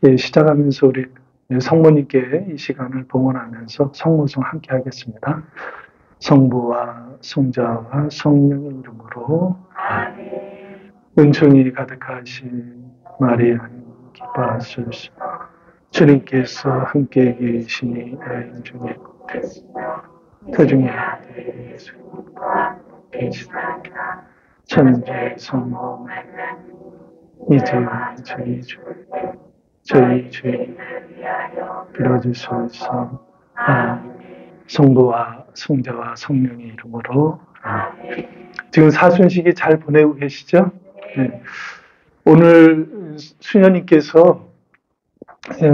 시작하면서 우리 성모님께 이 시간을 봉헌하면서 성모송 함께 하겠습니다. 성부와 성자와 성령의 이름으로 은총이 가득하신 마리아님 기뻐하소서. 주님께서 함께 계시니 여인 중에 그중에 예수님과 계시다. 천주의 성모 이제 저희 죄를 빌어주소서. 성부와 성자와 성령의 이름으로. 지금 사순식이 잘 보내고 계시죠? 네. 오늘 수녀님께서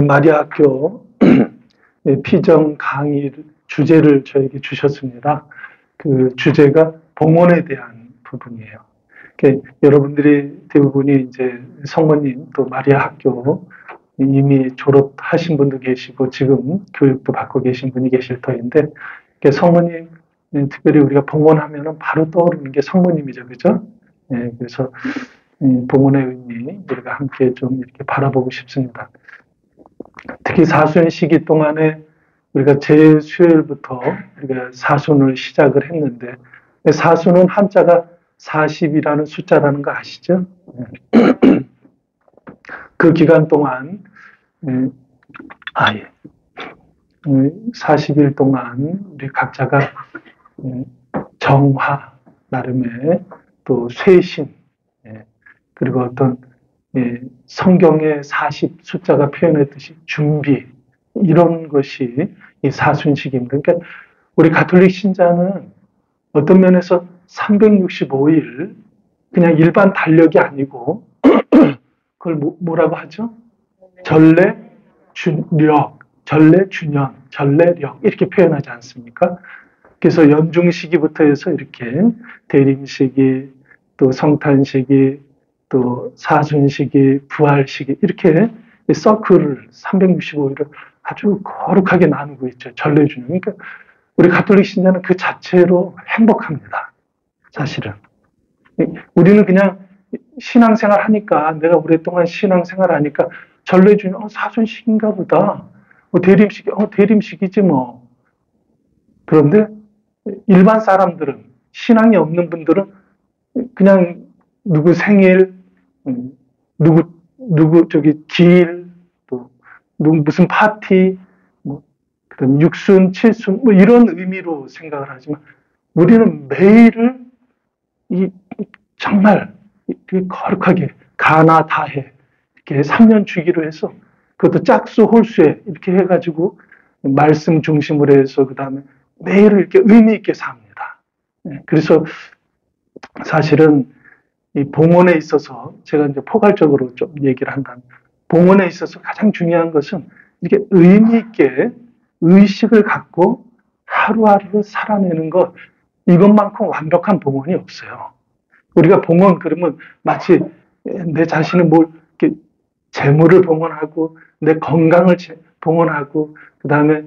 마리아 학교 피정 강의 주제를 저에게 주셨습니다. 그 주제가 봉헌에 대한 부분이에요. 여러분들이 대부분이 이제 성모님 또 마리아 학교 이미 졸업하신 분도 계시고 지금 교육도 받고 계신 분이 계실 터인데, 성모님 특별히 우리가 봉헌하면은 바로 떠오르는 게 성모님이죠, 그죠? 네, 그래서 봉헌의 의미 우리가 함께 좀 이렇게 바라보고 싶습니다. 특히 사순 시기 동안에 우리가 제수요일부터 우리가 사순을 시작을 했는데, 사순은 한자가 40이라는 숫자라는 거 아시죠? 그 기간 동안 40일 동안 우리 각자가 정화 나름의 또 쇄신, 그리고 어떤 성경의 40 숫자가 표현했듯이 준비, 이런 것이 이 사순식입니다. 그러니까 우리 가톨릭 신자는 어떤 면에서 365일 그냥 일반 달력이 아니고 그걸 뭐라고 하죠? 전례, 주력, 전례, 주년, 전례력 이렇게 표현하지 않습니까? 그래서 연중시기부터 해서 이렇게 대림시기, 또 성탄시기, 또 사순시기, 부활시기 이렇게 서클을 365일을 아주 거룩하게 나누고 있죠. 전례, 주년. 그러니까 우리 가톨릭 신자는 그 자체로 행복합니다. 사실은. 우리는 그냥 신앙생활 하니까, 내가 오랫동안 신앙생활 하니까 전례, 주년, 사순식인가 보다. 대림식이, 대림식이지 뭐. 그런데 일반 사람들은, 신앙이 없는 분들은 그냥 누구 생일, 누구 기일, 또 누구 무슨 파티, 그다음 육순, 칠순 이런 의미로 생각을 하지만, 우리는 매일을 정말 거룩하게 가나 다해 이렇게 3년 주기로 해서, 그것도 짝수 홀수에 이렇게 해가지고 말씀 중심으로 해서 그 다음에 매일을 이렇게 의미 있게 삽니다. 그래서 사실은 이 봉헌에 있어서 제가 이제 포괄적으로 좀 얘기를 한다면, 봉헌에 있어서 가장 중요한 것은 이렇게 의미 있게 의식을 갖고 하루하루를 살아내는 것, 이것만큼 완벽한 봉헌이 없어요. 우리가 봉헌 그러면 마치 내 자신을 이렇게 재물을 봉헌하고 내 건강을 봉헌하고 그 다음에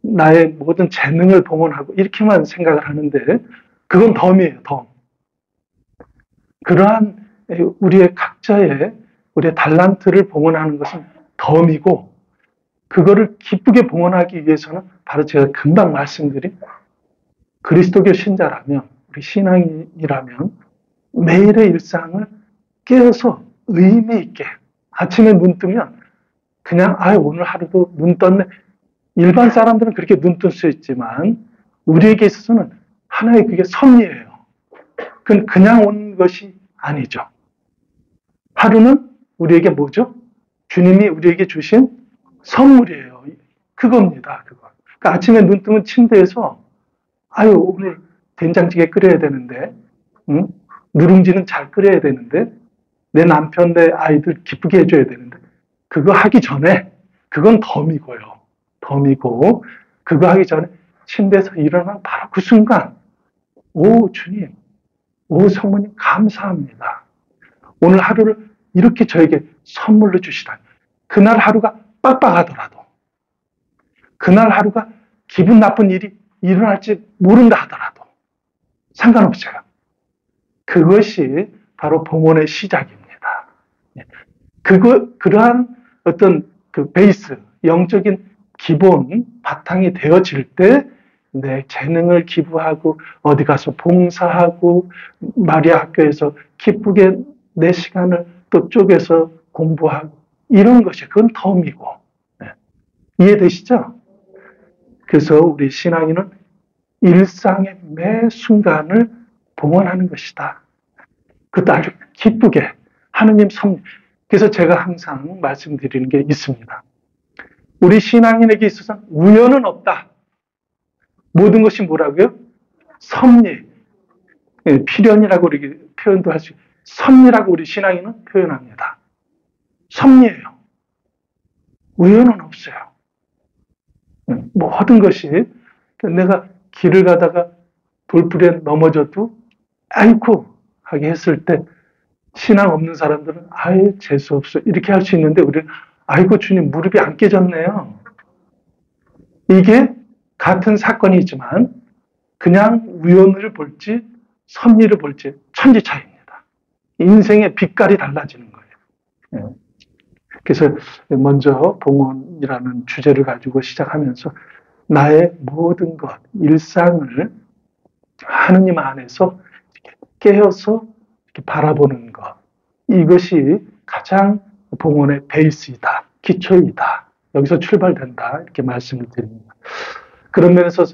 나의 모든 재능을 봉헌하고 이렇게만 생각을 하는데, 그건 덤이에요, 덤. 그러한 우리의 각자의 우리의 달란트를 봉헌하는 것은 덤이고, 그거를 기쁘게 봉헌하기 위해서는 바로 제가 금방 말씀드린 그리스도교 신자라면, 우리 신앙인이라면 매일의 일상을 깨어서 의미 있게, 아침에 눈 뜨면 그냥 오늘 하루도 눈 떴네. 일반 사람들은 그렇게 눈 뜰 수 있지만 우리에게 있어서는 하나의 그게 섭리예요. 그건 그냥 온 것이 아니죠. 하루는 우리에게 뭐죠? 주님이 우리에게 주신 선물이에요. 그겁니다. 그거. 그러니까 아침에 눈 뜨면 침대에서 오늘 된장찌개 끓여야 되는데, 누룽지는 잘 끓여야 되는데, 내 남편, 내 아이들 기쁘게 해줘야 되는데, 그거 하기 전에, 그건 덤이고요. 덤이고, 그거 하기 전에 침대에서 일어나면 바로 그 순간, 오 주님, 오 성모님 감사합니다. 오늘 하루를 이렇게 저에게 선물로 주시다니. 그날 하루가 빡빡하더라도, 그날 하루가 기분 나쁜 일이 일어날지 모른다 하더라도 상관없어요. 그것이 바로 봉헌의 시작입니다. 그러한 어떤 그 베이스, 영적인 기본 바탕이 되어질 때 내 재능을 기부하고 어디 가서 봉사하고 마리아 학교에서 기쁘게 내 시간을 또 쪼개서 공부하고 이런 것이 그건 덤이고 네. 이해되시죠? 그래서 우리 신앙인은 일상의 매 순간을 봉헌하는 것이다. 그것도 아주 기쁘게 하느님 섭리. 그래서 제가 항상 말씀드리는 게 있습니다. 우리 신앙인에게 있어서 우연은 없다. 모든 것이 뭐라고요? 섭리. 필연이라고 우리 표현도 할 수 있고 섭리라고 우리 신앙인은 표현합니다. 섭리예요. 우연은 없어요. 모든 것이 내가 길을 가다가 돌불에 넘어져도 아이쿠 하게 했을 때 신앙 없는 사람들은 아예 재수없어 이렇게 할 수 있는데 우리는 아이고 주님 무릎이 안 깨졌네요. 이게 같은 사건이지만 그냥 우연을 볼지 섭리를 볼지 천지 차이입니다. 인생의 빛깔이 달라지는 거예요. 그래서 먼저 봉헌이라는 주제를 가지고 시작하면서 나의 모든 것, 일상을 하느님 안에서 깨어서 이렇게 바라보는 것, 이것이 가장 봉헌의 베이스이다, 기초이다, 여기서 출발된다 이렇게 말씀을 드립니다. 그런 면에서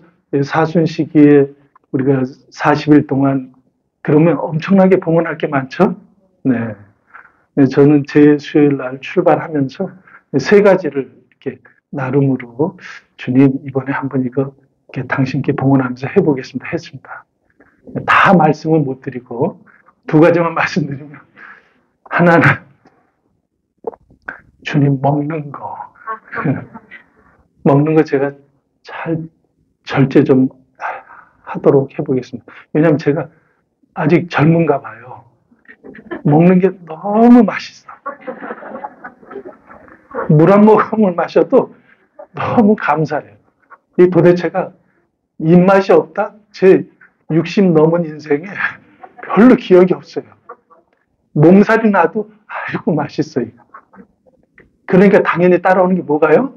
사순 시기에 우리가 40일 동안 그러면 엄청나게 봉헌할 게 많죠? 네. 저는 제 수요일 날 출발하면서 세 가지를 이렇게 나름으로 주님 이번에 한번 이거 이렇게 당신께 봉헌하면서 해보겠습니다. 했습니다. 다 말씀을 못 드리고 두 가지만 말씀드리면 하나는 주님 먹는 거 먹는 거 제가 잘 절제 좀 하도록 해보겠습니다. 왜냐하면 제가 아직 젊은가 봐요. 먹는 게 너무 맛있어. 물 한 모금을 마셔도 너무 감사해요. 이 도대체가 입맛이 없다? 제 60 넘은 인생에 별로 기억이 없어요. 몸살이 나도 아이고 맛있어요. 그러니까 당연히 따라오는 게 뭐가요?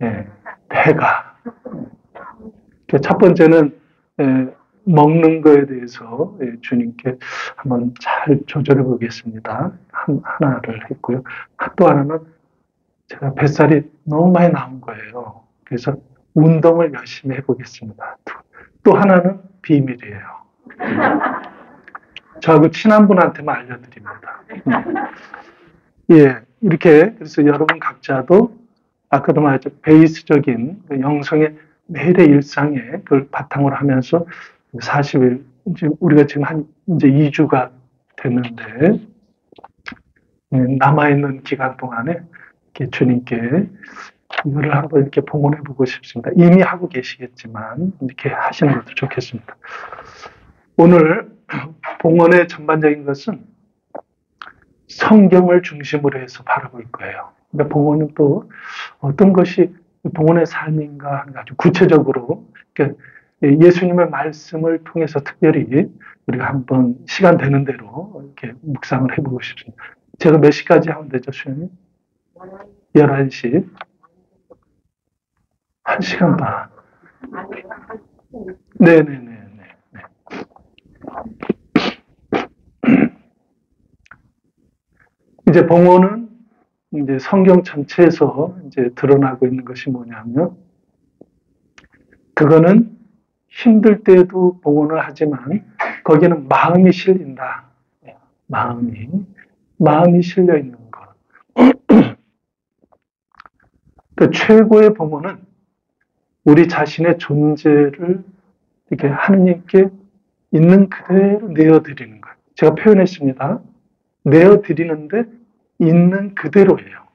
예, 배가. 첫 번째는 먹는 거에 대해서 주님께 한번 잘 조절해 보겠습니다. 하나를 했고요. 또 하나는 제가 뱃살이 너무 많이 나온 거예요. 그래서 운동을 열심히 해보겠습니다. 또 하나는 비밀이에요. 저하고 친한 분한테만 알려드립니다. 예, 이렇게 그래서 여러분 각자도 아까도 말했죠. 베이스적인 영성의 매일의 일상에 그걸 바탕으로 하면서 40일, 우리가 지금 이제 2주가 됐는데, 남아있는 기간 동안에 이렇게 주님께 이거를 한번 이렇게 봉헌해 보고 싶습니다. 이미 하고 계시겠지만, 이렇게 하시는 것도 좋겠습니다. 오늘 봉헌의 전반적인 것은 성경을 중심으로 해서 바라볼 거예요. 그러니까 봉헌은 또 어떤 것이 봉헌의 삶인가 아주 구체적으로 그러니까 예수님의 말씀을 통해서 특별히 우리가 한번 시간 되는 대로 이렇게 묵상을 해보고 싶습니다. 제가 몇 시까지 하면 되죠, 수현이? 11시. 1시간 반. 네네네. 이제 봉헌은 이제 성경 전체에서 이제 드러나고 있는 것이 뭐냐면, 그거는 힘들 때도 봉헌을 하지만, 거기는 마음이 실린다. 마음이 실려 있는 것. 그 최고의 봉헌은 우리 자신의 존재를 이렇게 하느님께 있는 그대로 내어드리는 거예요. 제가 표현했습니다. 내어드리는데 있는 그대로예요.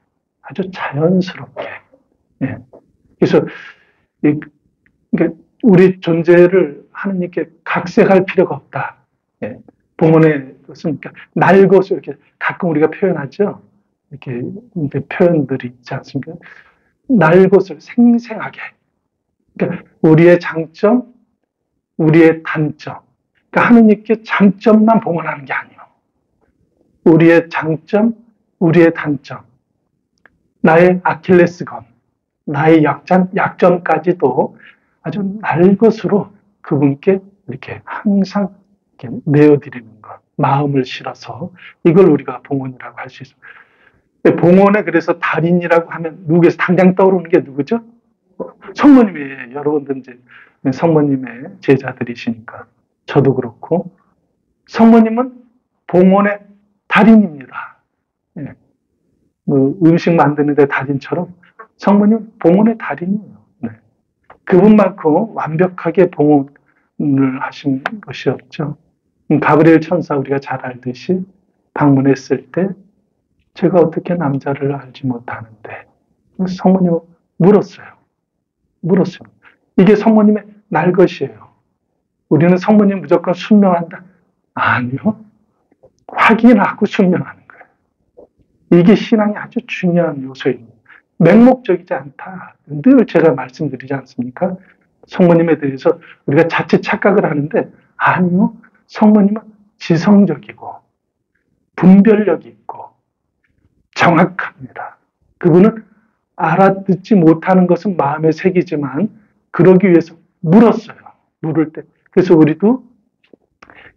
아주 자연스럽게. 예. 그래서 그러니까 우리 존재를 하느님께 각색할 필요가 없다. 예. 봉헌의 것은 그러니까 날것을 이렇게 가끔 우리가 표현하죠. 이렇게 표현들이 있지 않습니까? 날것을 생생하게. 그러니까 우리의 장점, 우리의 단점. 그러니까 하느님께 장점만 봉헌하는 게 아니에요. 우리의 장점, 우리의 단점. 나의 아킬레스건, 나의 약점까지도 아주 날것으로 그분께 이렇게 항상 이렇게 내어드리는 것, 마음을 실어서 이걸 우리가 봉헌이라고 할 수 있습니다. 봉헌에 그래서 달인이라고 하면 누구에서 당장 떠오르는 게 누구죠? 성모님이에요. 여러분들 이제 성모님의 제자들이시니까 저도 그렇고 성모님은 봉헌의 달인입니다. 예. 뭐 음식 만드는데 달인처럼 성모님 봉헌의 달인이에요. 네. 그분만큼 완벽하게 봉헌을 하신 것이 없죠. 가브리엘 천사 우리가 잘 알듯이 방문했을 때 제가 어떻게 남자를 알지 못하는데 성모님은 물었어요. 이게 성모님의 날 것이에요. 우리는 성모님 무조건 순명한다. 아니요. 확인하고 순명하는 거예요. 이게 신앙이 아주 중요한 요소입니다. 맹목적이지 않다. 늘 제가 말씀드리지 않습니까? 성모님에 대해서 우리가 자칫 착각을 하는데 아니요. 성모님은 지성적이고 분별력 있고 정확합니다. 그분은 알아듣지 못하는 것은 마음에 새기지만 그러기 위해서 물었어요. 물을 때. 그래서 우리도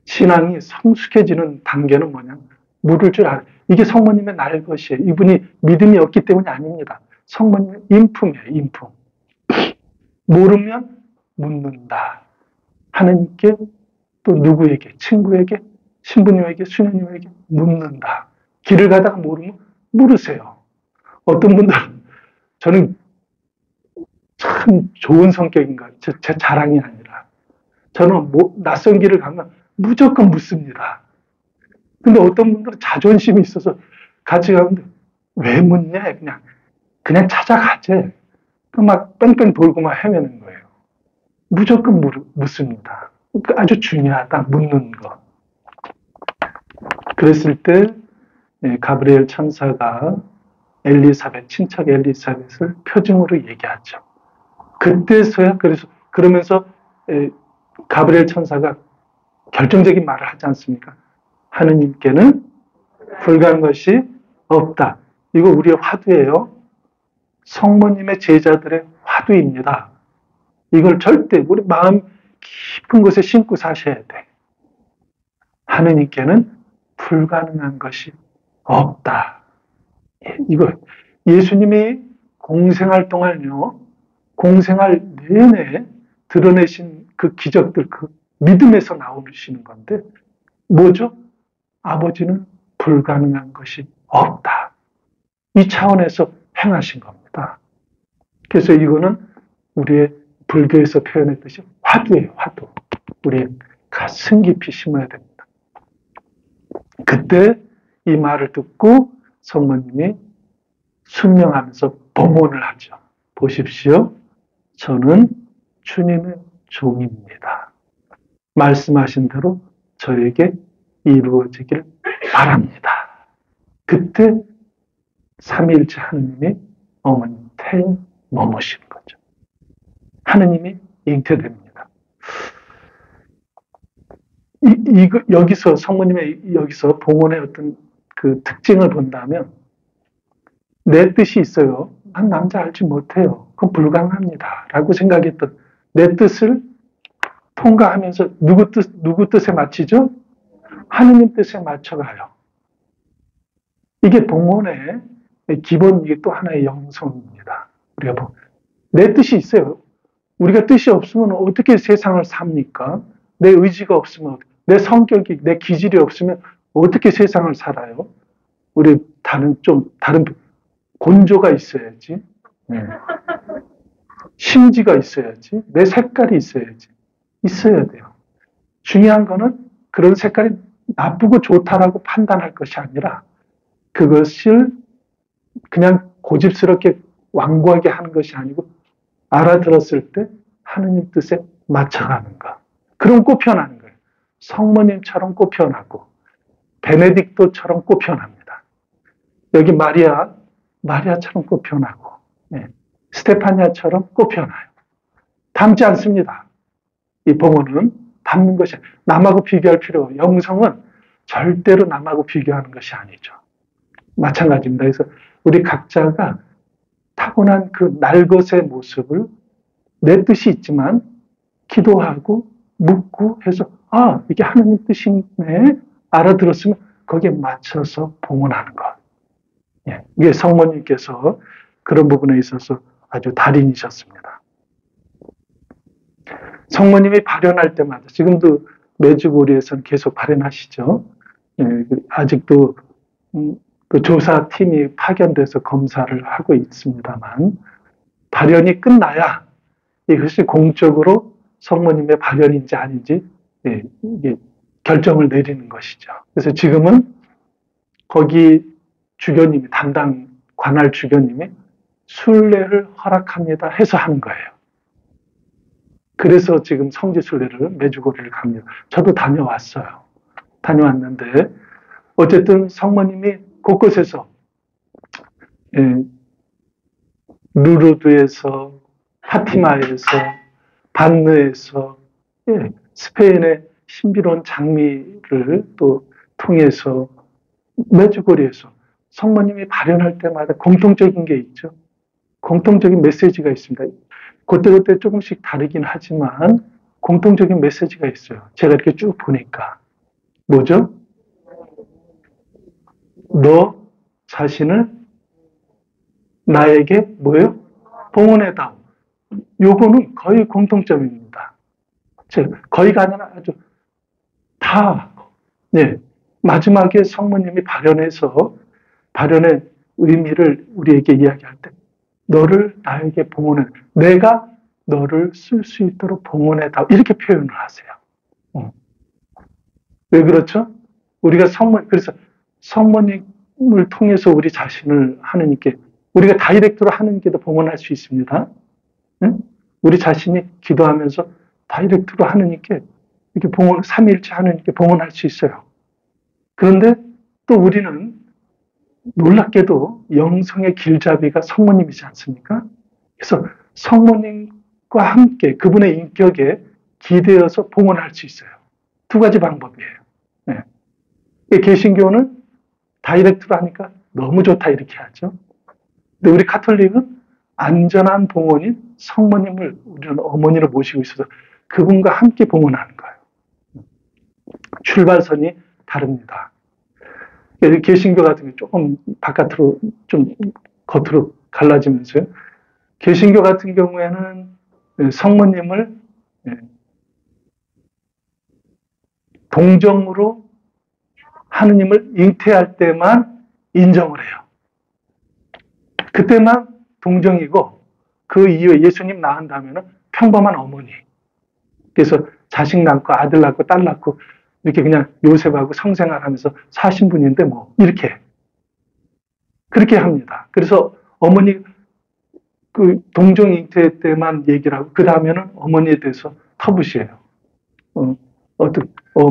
신앙이 성숙해지는 단계는 뭐냐? 물을 줄 알아요. 이게 성모님의 날 것이에요. 이분이 믿음이 없기 때문이 아닙니다. 성모님의 인품이에요. 인품. 모르면 묻는다. 하나님께 또 누구에게, 친구에게, 신부님에게, 수녀님에게 묻는다. 길을 가다가 모르면 물으세요. 어떤 분들은 저는 참 좋은 성격인가. 제 자랑이 아니라. 저는 낯선 길을 가면 무조건 묻습니다. 근데 어떤 분들은 자존심이 있어서 같이 가는데 왜 묻냐? 그냥 찾아가재. 막 뺑뺑 돌고 막 헤매는 거예요. 무조건 묻습니다. 그러니까 아주 중요하다. 묻는 거. 그랬을 때 가브리엘 천사가 엘리사벳, 친척 엘리사벳을 표징으로 얘기하죠. 그때서야 그러면서 가브리엘 천사가 결정적인 말을 하지 않습니까? 하느님께는 불가한 것이 없다. 이거 우리의 화두예요. 성모님의 제자들의 화두입니다. 이걸 절대 우리 마음 깊은 곳에 심고 사셔야 돼. 하느님께는 불가능한 것이 없다. 이거 예수님이 공생활 동안요, 공생활 내내 드러내신 그 기적들, 그 믿음에서 나오시는 건데 뭐죠? 아버지는 불가능한 것이 없다. 이 차원에서 행하신 겁니다. 그래서 이거는 우리의 불교에서 표현했듯이 화두예요, 화두. 우리의 가슴 깊이 심어야 됩니다. 그때 이 말을 듣고 성모님이 순명하면서 봉헌을 하죠. 보십시오. 저는 주님의 종입니다. 말씀하신 대로 저에게 이루어지길 바랍니다. 그때 삼위일체 하느님이 어머님 태에 머무시는 거죠. 하느님이 잉태됩니다. 여기서 성모님의 여기서 봉헌의 어떤 그 특징을 본다면 내 뜻이 있어요. 난 남자 알지 못해요. 그건 불가능합니다. 라고 생각했던 내 뜻을 통과하면서 누구 뜻에 맞추죠? 하느님 뜻에 맞춰가요. 이게 봉헌의 기본, 이게 또 하나의 영성입니다. 우리가 내 뜻이 있어요. 우리가 뜻이 없으면 어떻게 세상을 삽니까? 내 의지가 없으면, 내 성격이, 내 기질이 없으면 어떻게 세상을 살아요? 우리 다른 곤조가 있어야지. 네. 심지가 있어야지. 내 색깔이 있어야지. 있어야 돼요. 중요한 거는 그런 색깔이 나쁘고 좋다라고 판단할 것이 아니라 그것을 그냥 고집스럽게 완고하게 하는 것이 아니고 알아들었을 때 하느님 뜻에 맞춰가는 것. 그럼 꽃피어나는 거예요. 성모님처럼 꽃피어나고 베네딕토처럼 꽃피어납니다. 여기 마리아처럼 꽃피어나고 스테파니아처럼 꽃피어나요. 닮지 않습니다. 이 봉헌은 닮는 것이 남하고 비교할 필요, 영성은 절대로 남하고 비교하는 것이 아니죠. 마찬가지입니다. 그래서 우리 각자가 타고난 그 날것의 모습을 내 뜻이 있지만 기도하고 묻고 해서 이게 하나님 뜻이네 알아들었으면 거기에 맞춰서 봉헌하는 것. 예, 이게 성모님께서 그런 부분에 있어서 아주 달인이셨습니다. 성모님이 발현할 때마다 지금도 메주고리에서는 계속 발현하시죠. 예, 아직도 그 조사팀이 파견돼서 검사를 하고 있습니다만 발현이 끝나야 이것이 공적으로 성모님의 발현인지 아닌지 이게 결정을 내리는 것이죠. 그래서 지금은 거기 주교님이 담당 관할 주교님이 순례를 허락합니다 해서 하는 거예요. 그래서 지금 성지순례를 메주고리를 갑니다. 저도 다녀왔어요. 다녀왔는데 어쨌든 성모님이 곳곳에서 루르드에서 파티마에서 반느에서 스페인의 신비로운 장미를 또 통해서 메주고리에서 성모님이 발현할 때마다 공통적인 게 있죠. 공통적인 메시지가 있습니다. 그때그때 조금씩 다르긴 하지만 공통적인 메시지가 있어요. 제가 이렇게 쭉 보니까. 뭐죠? 너 자신을 나에게 뭐예요? 봉헌해다오. 요거는 거의 공통점입니다. 거의가 아니라 아주 다, 마지막에 성모님이 발현해서 발현의 의미를 우리에게 이야기할 때 너를 나에게 봉헌해, 내가 너를 쓸 수 있도록 봉헌해다오. 이렇게 표현을 하세요. 왜 그렇죠? 우리가 그래서 성모님을 통해서 우리 자신을 하느님께, 우리가 다이렉트로 하느님께도 봉헌할 수 있습니다. 우리 자신이 기도하면서 다이렉트로 하느님께 이렇게 삼위일체 하느님께 봉헌할 수 있어요. 그런데 또 우리는 놀랍게도 영성의 길잡이가 성모님이지 않습니까? 그래서 성모님과 함께 그분의 인격에 기대어서 봉헌할 수 있어요. 두 가지 방법이에요. 개신교는 다이렉트로 하니까 너무 좋다 이렇게 하죠. 근데 우리 가톨릭은 안전한 봉헌인 성모님을 우리는 어머니로 모시고 있어서 그분과 함께 봉헌하는 거예요. 출발선이 다릅니다. 개신교 같은 게 조금 바깥으로 좀 겉으로 갈라지면서요. 개신교 같은 경우에는 성모님을 동정으로 하느님을 잉태할 때만 인정을 해요. 그때만 동정이고 그 이후에 예수님 낳은 다음에는 평범한 어머니. 그래서 자식 낳고 아들 낳고 딸 낳고 이렇게 그냥 요셉하고 성생활하면서 사신 분인데 뭐 이렇게 그렇게 합니다. 그래서 어머니 그 동정 잉태 때만 얘기를 하고 그 다음에는 어머니에 대해서 터부시해요.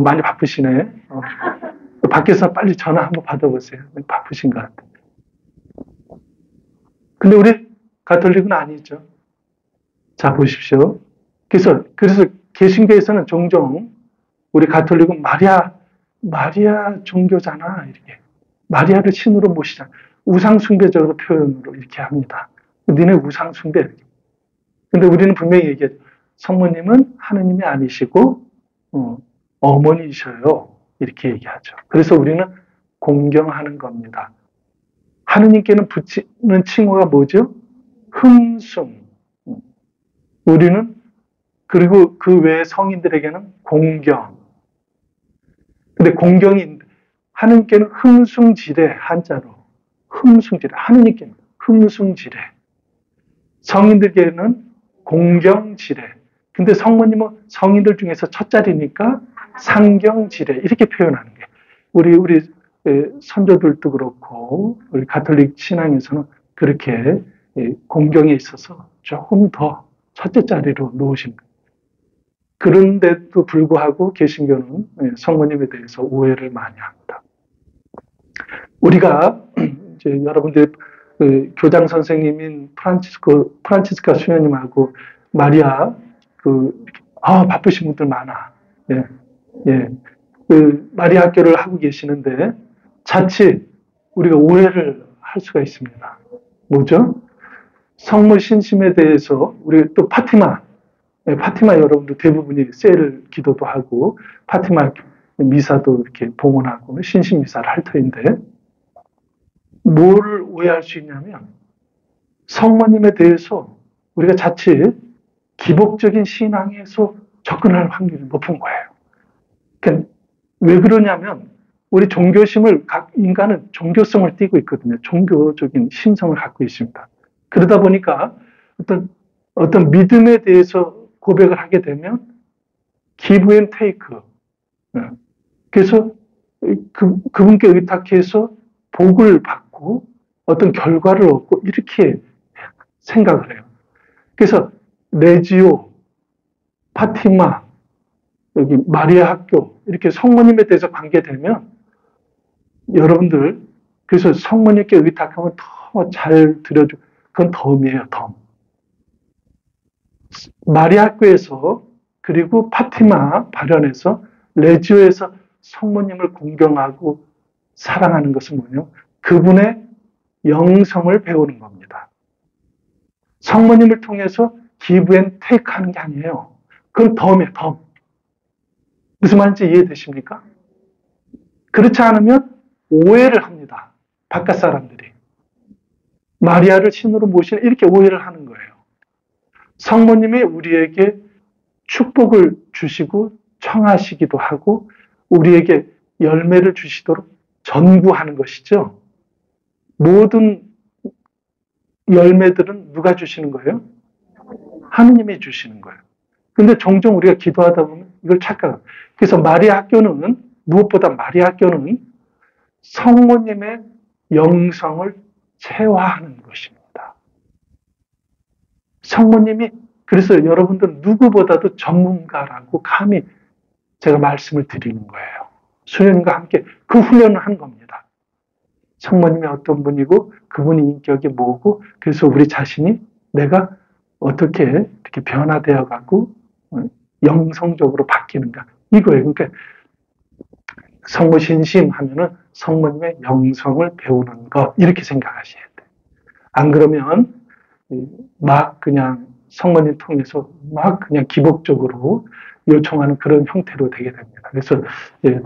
많이 바쁘시네. 밖에서 빨리 전화 한번 받아보세요. 바쁘신 것 같아요. 근데 우리 가톨릭은 아니죠. 자, 보십시오. 그래서 개신교에서는 종종 우리 가톨릭은 마리아 종교잖아. 이렇게. 마리아를 신으로 모시잖아. 우상숭배적으로 표현으로 이렇게 합니다. 너네 우상숭배. 이렇게. 근데 우리는 분명히 얘기하죠. 성모님은 하느님이 아니시고, 어머니이셔요. 이렇게 얘기하죠. 그래서 우리는 공경하는 겁니다. 하느님께는 붙이는 칭호가 뭐죠? 흠숭. 우리는 그리고 그 외의 성인들에게는 공경. 근데 공경이 하느님께는 흠숭지례 한자로 흠숭지례 하느님께는 흠숭지례 성인들께는 공경지례. 근데 성모님은 성인들 중에서 첫 자리니까 상경지례 이렇게 표현하는 게 우리 선조들도 그렇고 우리 가톨릭 신앙에서는 그렇게 공경에 있어서 조금 더 첫째 자리로 놓으십니다. 그런데도 불구하고 개신교는 성모님에 대해서 오해를 많이 합니다. 우리가 이제 여러분들 교장 선생님인 프란치스카 수녀님하고 마리아 바쁘신 분들 많아. 마리아 학교를 하고 계시는데 자칫 우리가 오해를 할 수가 있습니다. 뭐죠? 성모 신심에 대해서 우리 또 파티마, 파티마 여러분들 대부분이 셀 기도도 하고 파티마 미사도 이렇게 봉헌하고 신심 미사를 할 터인데 뭐를 오해할 수 있냐면 성모님에 대해서 우리가 자칫 기복적인 신앙에서 접근할 확률이 높은 거예요. 그러니까 왜 그러냐면 우리 종교심을 각 인간은 종교성을 띠고 있거든요. 종교적인 심성을 갖고 있습니다. 그러다 보니까 어떤 믿음에 대해서 고백을 하게 되면 give and take. 그래서 그분께 의탁해서 복을 받고 어떤 결과를 얻고 이렇게 생각을 해요. 그래서 레지오, 파티마, 여기 마리아 학교 이렇게 성모님에 대해서 관계되면 여러분들 그래서 성모님께 의탁하면 더 잘 드려주고 그건 덤이에요. 덤. 마리아 학교에서 그리고 파티마 발현에서 레지오에서 성모님을 공경하고 사랑하는 것은 뭐냐면 그분의 영성을 배우는 겁니다. 성모님을 통해서 give and take 하는 게 아니에요. 그건 덤이에요. 덤. 무슨 말인지 이해되십니까? 그렇지 않으면 오해를 합니다. 바깥 사람들이. 마리아를 신으로 모시는 이렇게 오해를 하는 거예요. 성모님이 우리에게 축복을 주시고 청하시기도 하고 우리에게 열매를 주시도록 전구하는 것이죠. 모든 열매들은 누가 주시는 거예요? 하느님이 주시는 거예요. 근데 종종 우리가 기도하다 보면 이걸 착각합니다. 그래서 마리아 학교는 무엇보다 마리아 학교는 성모님의 영성을 체화하는 것입니다. 성모님이 그래서 여러분들 누구보다도 전문가라고 감히 제가 말씀을 드리는 거예요. 수련과 함께 그 훈련을 한 겁니다. 성모님이 어떤 분이고 그분의 인격이 뭐고 그래서 우리 자신이 내가 어떻게 이렇게 변화되어 갖고 영성적으로 바뀌는가 이거예요. 그러니까 성모 신심 하면은 성모님의 영성을 배우는 것 이렇게 생각하셔야 돼요. 안 그러면 막 그냥 성모님 통해서 막 그냥 기복적으로 요청하는 그런 형태로 되게 됩니다. 그래서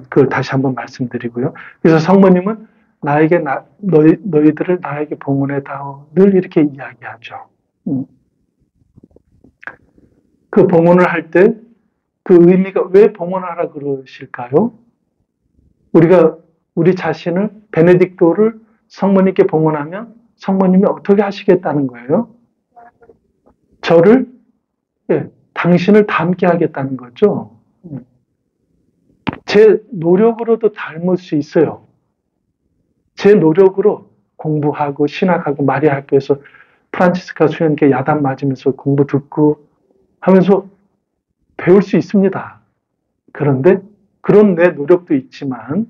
그걸 다시 한번 말씀드리고요. 그래서 성모님은 나에게 너희들을 나에게 봉헌해다오 늘 이렇게 이야기하죠. 그 봉헌을 할 때 그 의미가 왜 봉헌하라 그러실까요? 우리가 우리 자신을 베네딕토를 성모님께 봉헌하면 성모님이 어떻게 하시겠다는 거예요? 저를 당신을 닮게 하겠다는 거죠. 제 노력으로도 닮을 수 있어요. 제 노력으로 공부하고 신학하고 마리아 학교에서 프란치스카 수련께 야단 맞으면서 공부 듣고 하면서 배울 수 있습니다. 그런데 그런 내 노력도 있지만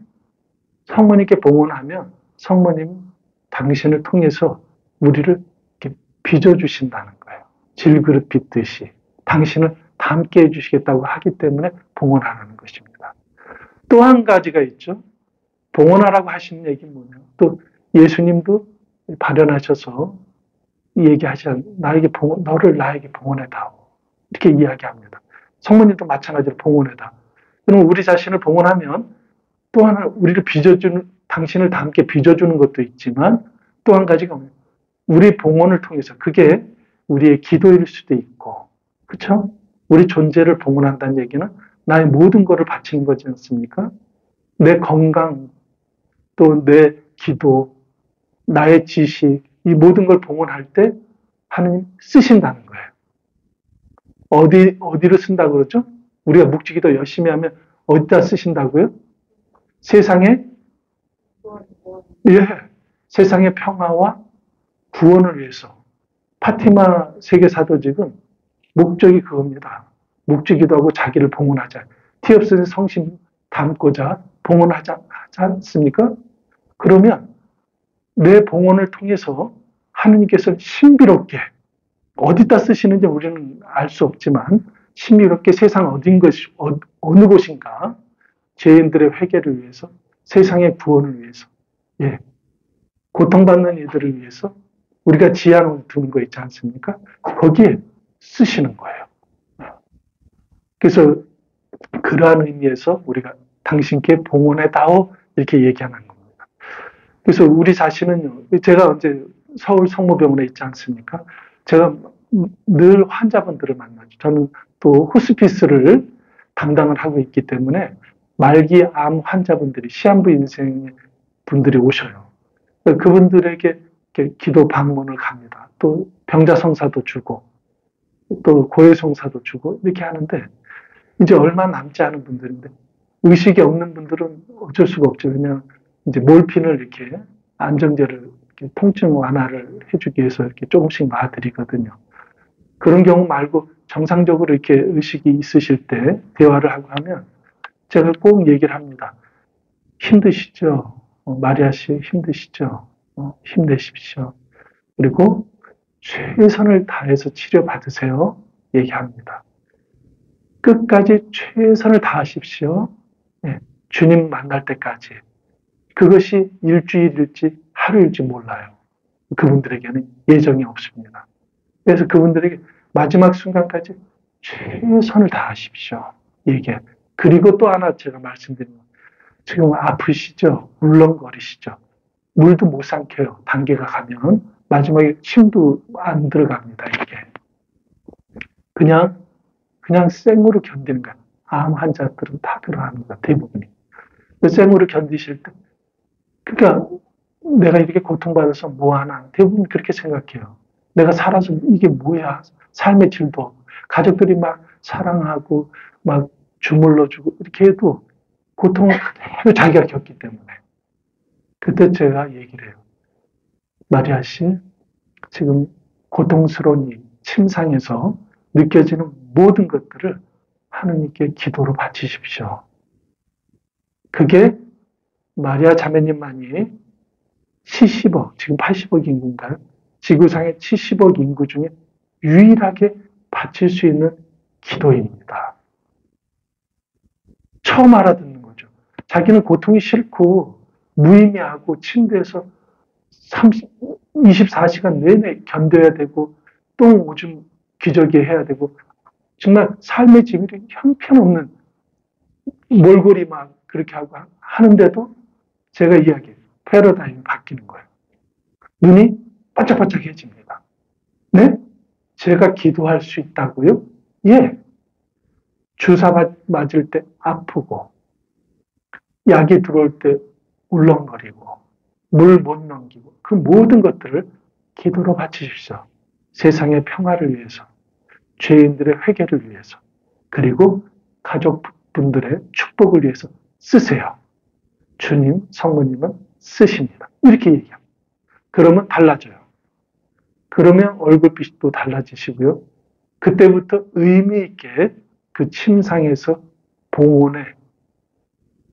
성모님께 봉헌하면 성모님 당신을 통해서 우리를 이렇게 빚어주신다는 거예요. 질그릇 빚듯이 당신을 닮게 해주시겠다고 하기 때문에 봉헌하라는 것입니다. 또 한 가지가 있죠. 봉헌하라고 하시는 얘기는 뭐냐면 또 예수님도 발현하셔서 얘기하시잖아요. 너를 나에게 봉헌해다오. 이렇게 이야기합니다. 성모님도 마찬가지로 봉헌해다. 그럼 우리 자신을 봉헌하면 또 하나 우리를 빚어주는 당신을 닮게 빚어주는 것도 있지만 또 한 가지가 우리 봉헌을 통해서 그게 우리의 기도일 수도 있고 그렇죠? 우리 존재를 봉헌한다는 얘기는 나의 모든 것을 바치는 거지 않습니까? 내 건강 또 내 기도 나의 지식 이 모든 걸 봉헌할 때 하느님 쓰신다는 거예요. 어디로 쓴다고 그러죠? 우리가 묵지기도 열심히 하면 어디다 쓰신다고요? 세상에 세상의 평화와 구원을 위해서 파티마 세계사도직은 목적이 그겁니다. 묵지기도 하고 자기를 봉헌하자. 티옵스의 성심 담고자 봉헌하지 않습니까? 그러면 내 봉헌을 통해서 하느님께서 신비롭게 어디다 쓰시는지 우리는 알 수 없지만 신비롭게 세상 어느 곳인가 죄인들의 회개를 위해서 세상의 구원을 위해서 고통받는 이들을 위해서 우리가 지안을 두는 거 있지 않습니까? 거기에 쓰시는 거예요. 그래서 그러한 의미에서 우리가 당신께 봉헌해다오 이렇게 얘기하는 겁니다. 그래서 우리 자신은요, 제가 언제 서울 성모병원에 있지 않습니까? 제가 늘 환자분들을 만나죠. 저는 또 호스피스를 담당을 하고 있기 때문에 말기 암 환자분들이 시한부 인생의 분들이 오셔요. 그분들에게 기도 방문을 갑니다. 또 병자성사도 주고 또 고해성사도 주고 이렇게 하는데 이제 얼마 남지 않은 분들인데 의식이 없는 분들은 어쩔 수가 없죠. 왜냐하면 이제 몰핀을 이렇게 안정제를 이렇게 통증 완화를 해주기 위해서 이렇게 조금씩 놔드리거든요. 그런 경우 말고 정상적으로 이렇게 의식이 있으실 때 대화를 하고 하면 제가 꼭 얘기를 합니다. 힘드시죠? 마리아 씨 힘드시죠? 힘내십시오. 그리고 최선을 다해서 치료받으세요. 얘기합니다. 끝까지 최선을 다하십시오. 네, 주님 만날 때까지. 그것이 일주일일지 하루일지 몰라요. 그분들에게는 예정이 없습니다. 그래서 그분들에게 마지막 순간까지 최선을 다하십시오. 얘기해. 그리고 또 하나 제가 말씀드리면 지금 아프시죠? 울렁거리시죠? 물도 못 삼켜요. 단계가 가면 마지막에 침도 안 들어갑니다. 이게 그냥 생으로 견디는 거야. 암 환자들은 다 그러합니다. 대부분이. 생으로 견디실 때, 그러니까 내가 이렇게 고통받아서 뭐하나 대부분 그렇게 생각해요. 내가 살아서 이게 뭐야? 삶의 질도 없고 가족들이 막 사랑하고 막 주물러주고 이렇게 해도 고통을 그대로 자기가 겪기 때문에 그때 제가 얘기를 해요. 마리아 씨, 지금 고통스러운 이 침상에서 느껴지는 모든 것들을 하느님께 기도로 바치십시오. 그게 마리아 자매님만이 70억, 지금 80억 인구인가요? 지구상의 70억 인구 중에 유일하게 바칠 수 있는 기도입니다. 처음 알아듣는 거죠. 자기는 고통이 싫고 무의미하고 침대에서 24시간 내내 견뎌야 되고 또 오줌 기저귀 해야 되고 정말 삶의 지밀이 형편없는 몰골이 막 그렇게 하고 하는데도 제가 이야기해요. 패러다임이 바뀌는 거예요. 눈이 반짝반짝해집니다. 네? 제가 기도할 수 있다고요? 예. 주사 맞을 때 아프고 약이 들어올 때 울렁거리고 물 못 넘기고 그 모든 것들을 기도로 바치십시오. 세상의 평화를 위해서, 죄인들의 회개를 위해서, 그리고 가족분들의 축복을 위해서 쓰세요. 주님, 성모님은 쓰십니다. 이렇게 얘기합니다. 그러면 달라져요. 그러면 얼굴빛이 또 달라지시고요. 그때부터 의미 있게 그 침상에서 봉헌에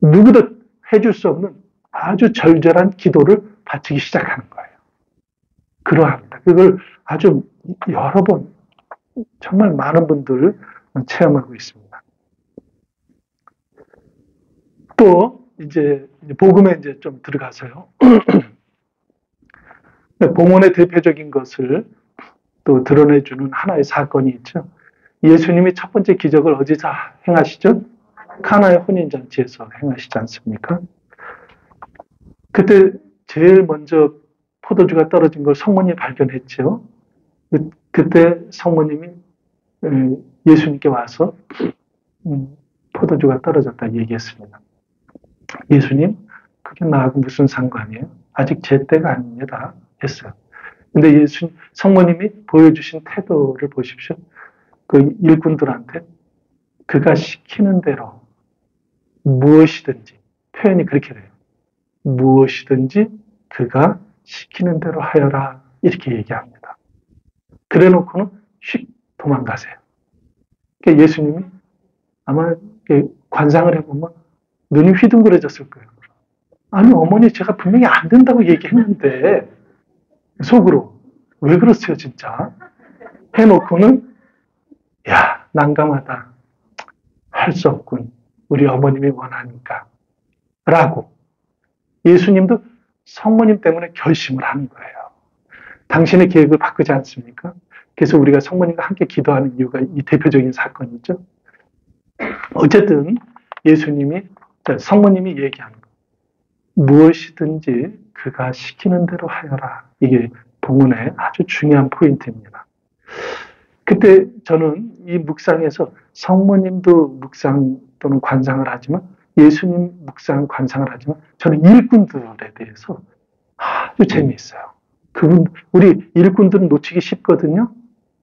누구도 해줄 수 없는 아주 절절한 기도를 바치기 시작하는 거예요. 그러합니다. 그걸 아주 여러 번, 정말 많은 분들 체험하고 있습니다. 또, 이제, 복음에 이제 좀 들어가서요. 봉헌의 대표적인 것을 또 드러내주는 하나의 사건이 있죠. 예수님이 첫 번째 기적을 어디서 행하시죠? 카나의 혼인잔치에서 행하시지 않습니까? 그때 제일 먼저 포도주가 떨어진 걸 성모님이 발견했죠. 그때 성모님이 예수님께 와서 포도주가 떨어졌다 얘기했습니다. 예수님, 그게 나하고 무슨 상관이에요? 아직 제 때가 아닙니다. 했어요. 근데 성모님이 보여주신 태도를 보십시오. 그 일꾼들한테 그가 시키는 대로 무엇이든지, 표현이 그렇게 돼요. 무엇이든지 그가 시키는 대로 하여라. 이렇게 얘기합니다. 그래 놓고는 휙 도망가세요. 그러니까 예수님이 아마 관상을 해보면 눈이 휘둥그레졌을 거예요. 아니, 어머니 제가 분명히 안 된다고 얘기했는데 속으로 왜 그러세요 진짜? 해놓고는 야, 난감하다. 할 수 없군. 우리 어머님이 원하니까. 라고 예수님도 성모님 때문에 결심을 하는 거예요. 당신의 계획을 바꾸지 않습니까? 그래서 우리가 성모님과 함께 기도하는 이유가 이 대표적인 사건이죠. 어쨌든 예수님이, 성모님이 얘기하는 거. 무엇이든지 그가 시키는 대로 하여라. 이게 본문의 아주 중요한 포인트입니다. 그때 저는 이 묵상에서 성모님도 묵상 또는 관상을 하지만 예수님 묵상 관상을 하지만 저는 일꾼들에 대해서 아주 재미있어요. 우리 일꾼들은 놓치기 쉽거든요.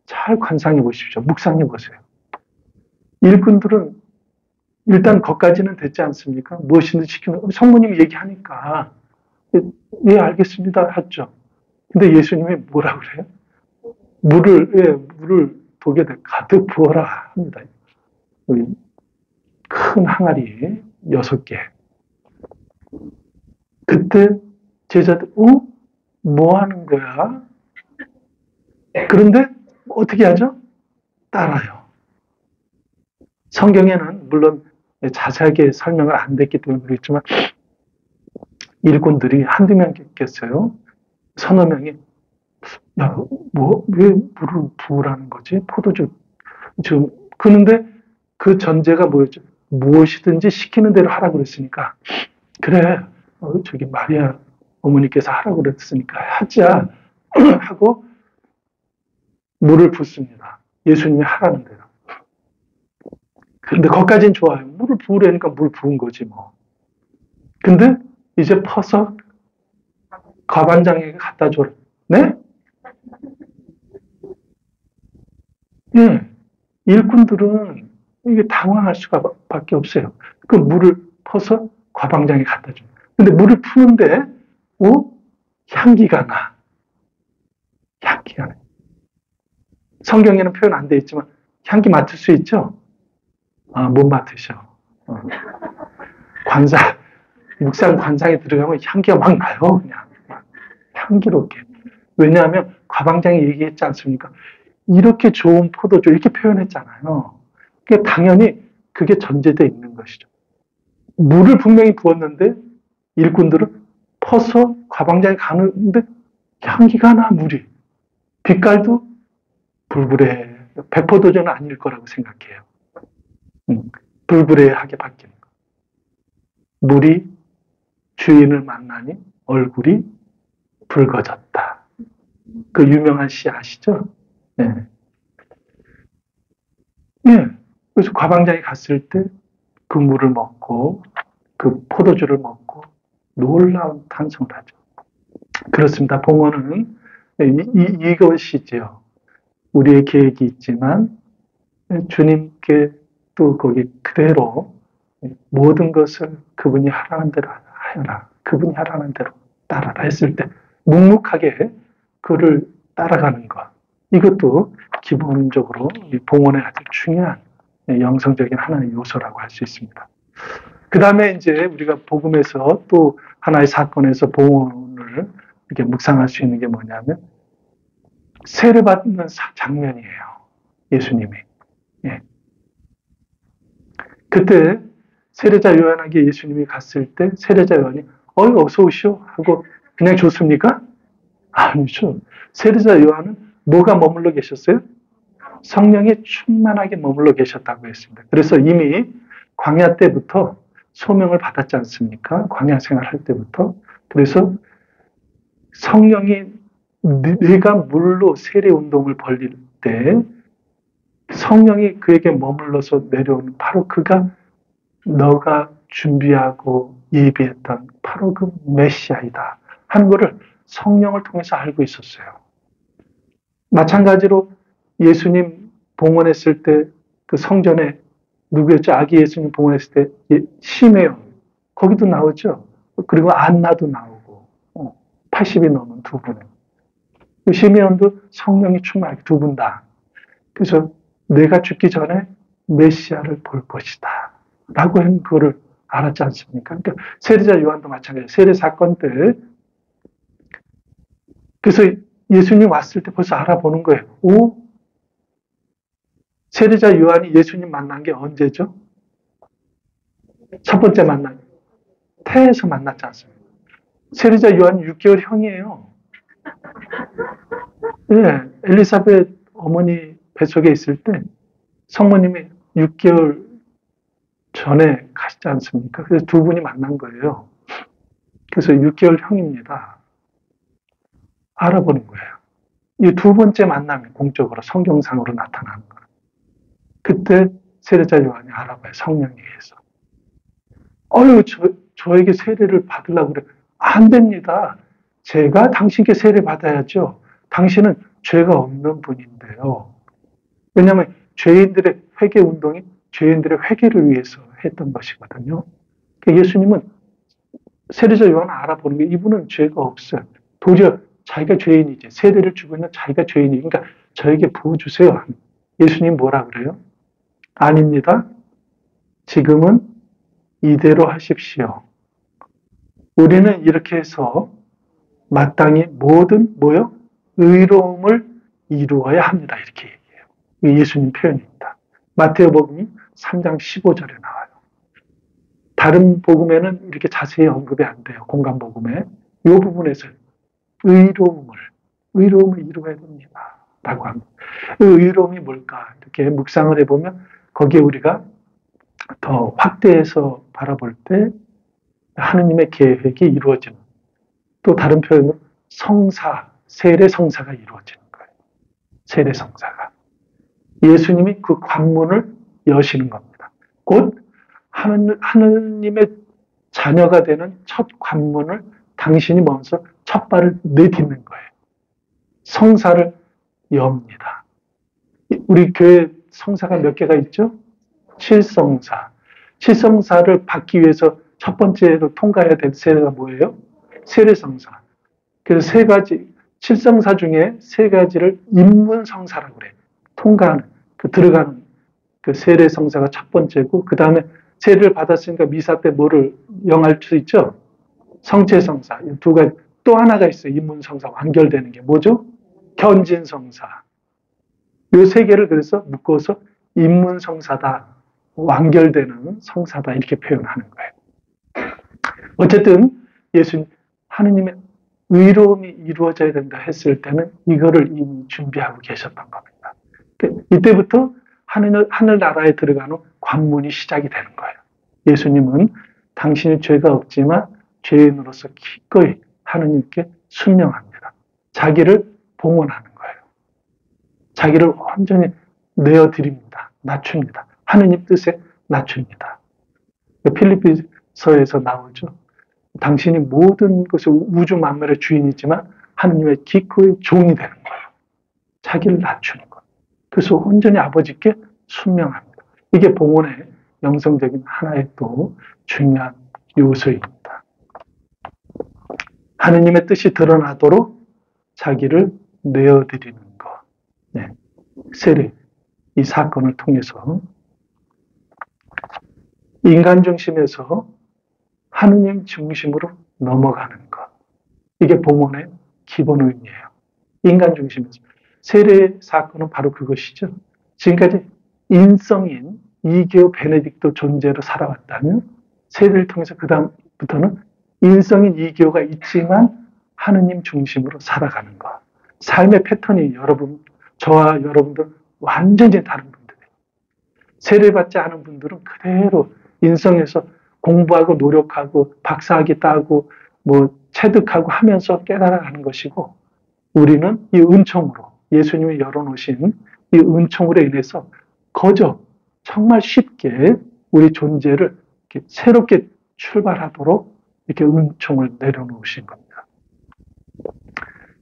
잘 관상해 보십시오. 묵상해 보세요. 일꾼들은 일단 거기까지는 됐지 않습니까? 무엇이든 시키면 성모님이 얘기하니까 예 알겠습니다 했죠. 근데 예수님이 뭐라 그래요? 물을 독에 가득 부어라 합니다. 큰 항아리 6개. 그때 제자들, 뭐 하는 거야? 그런데 어떻게 하죠? 따라요. 성경에는 물론 자세하게 설명을 안 됐기 때문에 그렇지만 일꾼들이 한두 명겠어요. 서너 명이 야, 왜 물을 부으라는 거지? 포도주. 지금, 그런데 그 전제가 뭐였죠? 무엇이든지 시키는 대로 하라고 그랬으니까, 그래, 저기 마리아 어머니께서 하라고 그랬으니까 하자. 하고 물을 붓습니다. 예수님이 하라는 대로. 근데 거기까지는 좋아요. 물을 부으려니까 물 부은 거지 뭐. 근데 이제 퍼서 과반장에게 갖다 줘라. 네? 예. 일꾼들은 이게 당황할 수밖에 없어요. 그 물을 퍼서 과방장에 갖다 줍니다. 근데 물을 푸는데, 향기가 나. 향기가 나. 성경에는 표현 안 돼 있지만, 향기 맡을 수 있죠? 못 맡으셔. 묵상 관상에 들어가면 향기가 막 나요, 그냥. 향기롭게. 왜냐하면, 과방장이 얘기했지 않습니까? 이렇게 좋은 포도주, 이렇게 표현했잖아요. 그러니까 당연히 그게 전제되어 있는 것이죠. 물을 분명히 부었는데, 일꾼들은 퍼서 과방장에 가는데, 향기가 나, 물이. 빛깔도 불그레, 백포도주는 아닐 거라고 생각해요. 불그레하게 바뀌는 거. 물이 주인을 만나니 얼굴이 붉어졌다. 그 유명한 시 아시죠? 네. 예. 그래서 과방장에 갔을 때 그 물을 먹고 그 포도주를 먹고 놀라운 탄성을 하죠. 그렇습니다. 봉헌은 이것이지요. 우리의 계획이 있지만 주님께 또 거기 그대로 모든 것을 그분이 하라는 대로 하여라. 그분이 하라는 대로 따라라 했을 때 묵묵하게 그를 따라가는 것. 이것도 기본적으로 봉헌의 아주 중요한 영성적인 하나의 요소라고 할 수 있습니다. 그 다음에 이제 우리가 복음에서 또 하나의 사건에서 봉헌을 이렇게 묵상할 수 있는 게 뭐냐면 세례받는 장면이에요. 예수님이. 예. 그때 세례자 요한에게 예수님이 갔을 때 세례자 요한이 어서 오시오 하고 그냥 줬습니까? 아니죠. 세례자 요한은 뭐가 머물러 계셨어요? 성령에 충만하게 머물러 계셨다고 했습니다. 그래서 이미 광야 때부터 소명을 받았지 않습니까? 광야 생활할 때부터. 그래서 성령이 네가 물로 세례 운동을 벌릴 때 성령이 그에게 머물러서 내려오는 바로 그가 너가 준비하고 예비했던 바로 그 메시아이다 하는 것을 성령을 통해서 알고 있었어요. 마찬가지로 예수님 봉헌했을 때 그 성전에 누구였죠? 아기 예수님 봉헌했을 때 시메온 거기도 나오죠. 그리고 안나도 나오고 80이 넘은 두 분은 시메온도 성령이 충만하게 두 분 다. 그래서 내가 죽기 전에 메시아를 볼 것이다 라고 한 그거를 알았지 않습니까? 그러니까 세례자 요한도 마찬가지예요. 세례 사건 때 그래서 예수님 왔을 때 벌써 알아보는 거예요. 세례자 요한이 예수님 만난 게 언제죠? 첫 번째 만남. 태에서 만났지 않습니까? 세례자 요한이 6개월 형이에요. 예, 엘리사벳 어머니 뱃속에 있을 때 성모님이 6개월 전에 가시지 않습니까? 그래서 두 분이 만난 거예요. 그래서 6개월 형입니다. 알아보는 거예요. 이 두 번째 만남이 공적으로 성경상으로 나타나는 거예요. 그때 세례자 요한이 알아봐요. 성령에 의해서. 저에게 세례를 받으려고 그래. 안 됩니다. 제가 당신께 세례 받아야죠. 당신은 죄가 없는 분인데요. 왜냐하면 죄인들의 회개 운동이 죄인들의 회개를 위해서 했던 것이거든요. 그러니까 예수님은 세례자 요한을 알아보는 게 이분은 죄가 없어요. 도리어 자기가 죄인이지. 세례를 주고 있는 자기가 죄인이. 그러니까 저에게 부어주세요. 예수님 뭐라 그래요? 아닙니다. 지금은 이대로 하십시오. 우리는 이렇게 해서 마땅히 모든 뭐요? 의로움을 이루어야 합니다. 이렇게 얘기해요. 이게 예수님 표현입니다. 마태복음이 3장 15절에 나와요. 다른 복음에는 이렇게 자세히 언급이 안 돼요. 공간복음에. 이 부분에서 의로움을 이루어야 됩니다. 라고 합니다. 의로움이 뭘까? 이렇게 묵상을 해보면 거기에 우리가 더 확대해서 바라볼 때 하느님의 계획이 이루어지는, 또 다른 표현으로 세례 성사가 이루어지는 거예요. 세례 성사가. 예수님이 그 관문을 여시는 겁니다. 곧 하느님의 자녀가 되는 첫 관문을 당신이 먼저 첫 발을 내딛는 거예요. 성사를 엽니다. 우리 교회 성사가 몇 개가 있죠? 7성사. 7성사를 받기 위해서 첫 번째로 통과해야 될 세례가 뭐예요? 세례성사. 그래서 세 가지, 7성사 중에 세 가지를 입문성사라고 그래요. 통과하는, 들어가는 그 세례성사가 첫 번째고, 그 다음에 세례를 받았으니까 미사 때 뭐를 영할 수 있죠? 성체성사. 이 두 가지. 또 하나가 있어요. 입문성사 완결되는 게 뭐죠? 견진성사. 이 세 개를 그래서 묶어서 입문성사다. 완결되는 성사다. 이렇게 표현하는 거예요. 어쨌든 예수님, 하느님의 의로움이 이루어져야 된다 했을 때는 이거를 이미 준비하고 계셨던 겁니다. 이때부터 하늘나라에 들어가는 관문이 시작이 되는 거예요. 예수님은 당신이 죄가 없지만 죄인으로서 기꺼이 하느님께 순명합니다. 자기를 봉헌하는 거예요. 자기를 완전히 내어드립니다. 낮춥니다. 하느님 뜻에 낮춥니다. 필리피서에서 나오죠. 당신이 모든 것을 우주 만물의 주인이지만 하느님의 기꺼이 종이 되는 거예요. 자기를 낮추는 거예요. 그래서 온전히 아버지께 순명합니다. 이게 봉헌의 영성적인 하나의 또 중요한 요소입니다. 하느님의 뜻이 드러나도록 자기를 내어드리는 것. 네. 세례, 이 사건을 통해서 인간 중심에서 하느님 중심으로 넘어가는 것. 이게 봉헌의 기본 의미예요. 인간 중심에서. 세례 사건은 바로 그것이죠. 지금까지 인성인 이교 베네딕토 존재로 살아왔다면 세례를 통해서 그 다음부터는 인성인 이교가 있지만 하느님 중심으로 살아가는 것. 삶의 패턴이 저와 여러분들 완전히 다른 분들이에요. 세례받지 않은 분들은 그대로 인성에서 공부하고 노력하고 박사학위 따고 체득하고 하면서 깨달아가는 것이고, 우리는 이 은총으로 예수님이 열어놓으신 이 은총으로 인해서 정말 쉽게 우리 존재를 이렇게 새롭게 출발하도록 이렇게 은총을 내려놓으신 겁니다.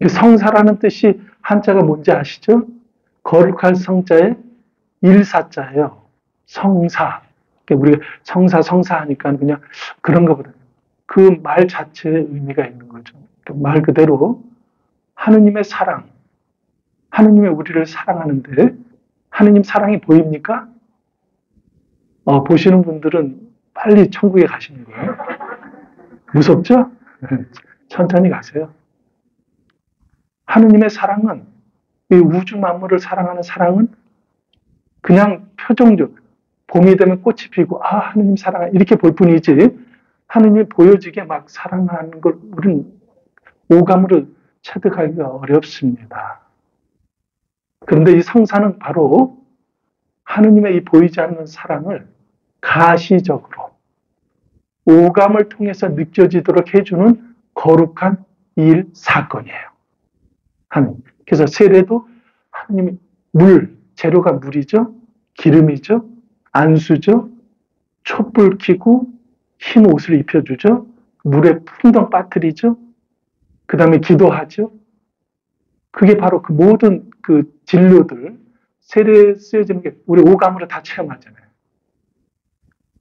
성사라는 뜻이 한자가 뭔지 아시죠? 거룩할 성자의 일사자예요. 성사. 우리가 성사 하니까 그냥 그런 것보다 그 말 자체에 의미가 있는 거죠. 말 그대로 하느님의 사랑, 하느님이 우리를 사랑하는데 하느님 사랑이 보입니까? 보시는 분들은 빨리 천국에 가시는 거예요. 무섭죠? 천천히 가세요. 하느님의 사랑은, 이 우주 만물을 사랑하는 사랑은 그냥 표정적, 봄이 되면 꽃이 피고 하느님 사랑해 이렇게 볼 뿐이지, 하느님이 보여지게 막 사랑하는 걸 우리는 오감으로 체득하기가 어렵습니다. 그런데 이 성사는 바로 하느님의 이 보이지 않는 사랑을 가시적으로 오감을 통해서 느껴지도록 해주는 거룩한 일, 사건이에요. 하느님. 그래서 세례도 하느님이 재료가 물이죠, 기름이죠, 안수죠, 촛불 켜고 흰 옷을 입혀주죠, 물에 풍덩 빠뜨리죠, 그 다음에 기도하죠. 그게 바로 그 모든 그 진료들, 세례에 쓰여지는 게 우리 오감으로 다 체험하잖아요.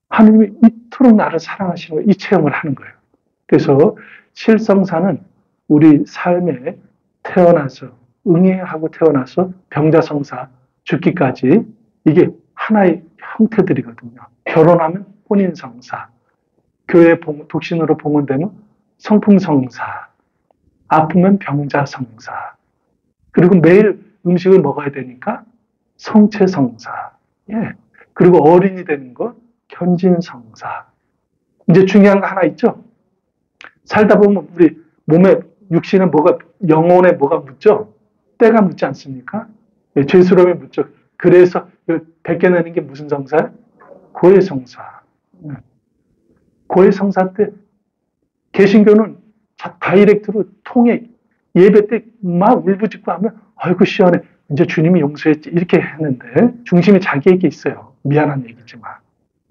하느님이 이토록 나를 사랑하시는 거예요. 이 체험을 하는 거예요. 그래서 실성사는 우리 삶에 태어나서 응애하고 태어나서 병자성사 죽기까지 이게 하나의 형태들이거든요. 결혼하면 혼인성사, 교회 독신으로 봉헌되면 성품성사, 아프면 병자성사, 그리고 매일 음식을 먹어야 되니까 성체성사, 예. 그리고 어린이 되는 거 견진성사. 이제 중요한 거 하나 있죠. 살다 보면 우리 몸에 육신에 영혼에 뭐가 묻죠? 때가 묻지 않습니까? 예, 죄스러움이 묻죠. 그래서 벗겨내는 게 무슨 성사예요? 고해성사. 예. 고해성사 때 개신교는 다이렉트로 통해 예배 때 막 울부짖고 하면 아이고 시원해. 이제 주님이 용서했지. 이렇게 했는데 중심이 자기에게 있어요. 미안한 얘기지만.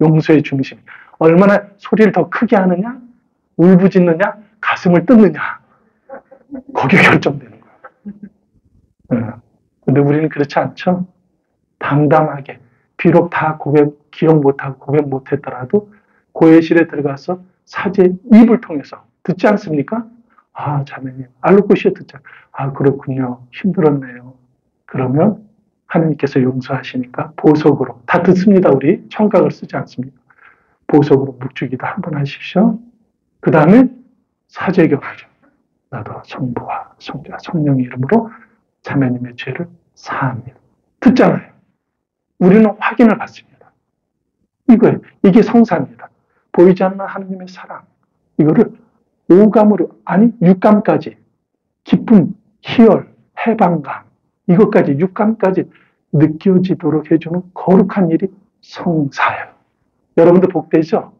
용서의 중심. 얼마나 소리를 더 크게 하느냐? 울부짖느냐? 가슴을 뜯느냐? 거기에 결정되는 거예요. 근데 우리는 그렇지 않죠? 담담하게. 비록 다 기억 못하고 고백 못했더라도 고해실에 들어가서 사제 입을 통해서 듣지 않습니까? 아, 자매님, 알루코시에 듣자. 아, 그렇군요. 힘들었네요. 그러면 하나님께서 용서하시니까 보석으로, 다 듣습니다, 우리. 청각을 쓰지 않습니다. 보석으로 묵주기도 한번 하십시오. 그 다음에 사제경 하죠. 나도 성부와 성자, 성령의 이름으로 자매님의 죄를 사합니다. 듣잖아요. 우리는 확인을 받습니다. 이거예요. 이게 성사입니다. 보이지 않는 하느님의 사랑. 이거를 오감으로, 아니 육감까지, 기쁨, 희열, 해방감, 이것까지 육감까지 느껴지도록 해주는 거룩한 일이 성사예요. 여러분들 복되죠?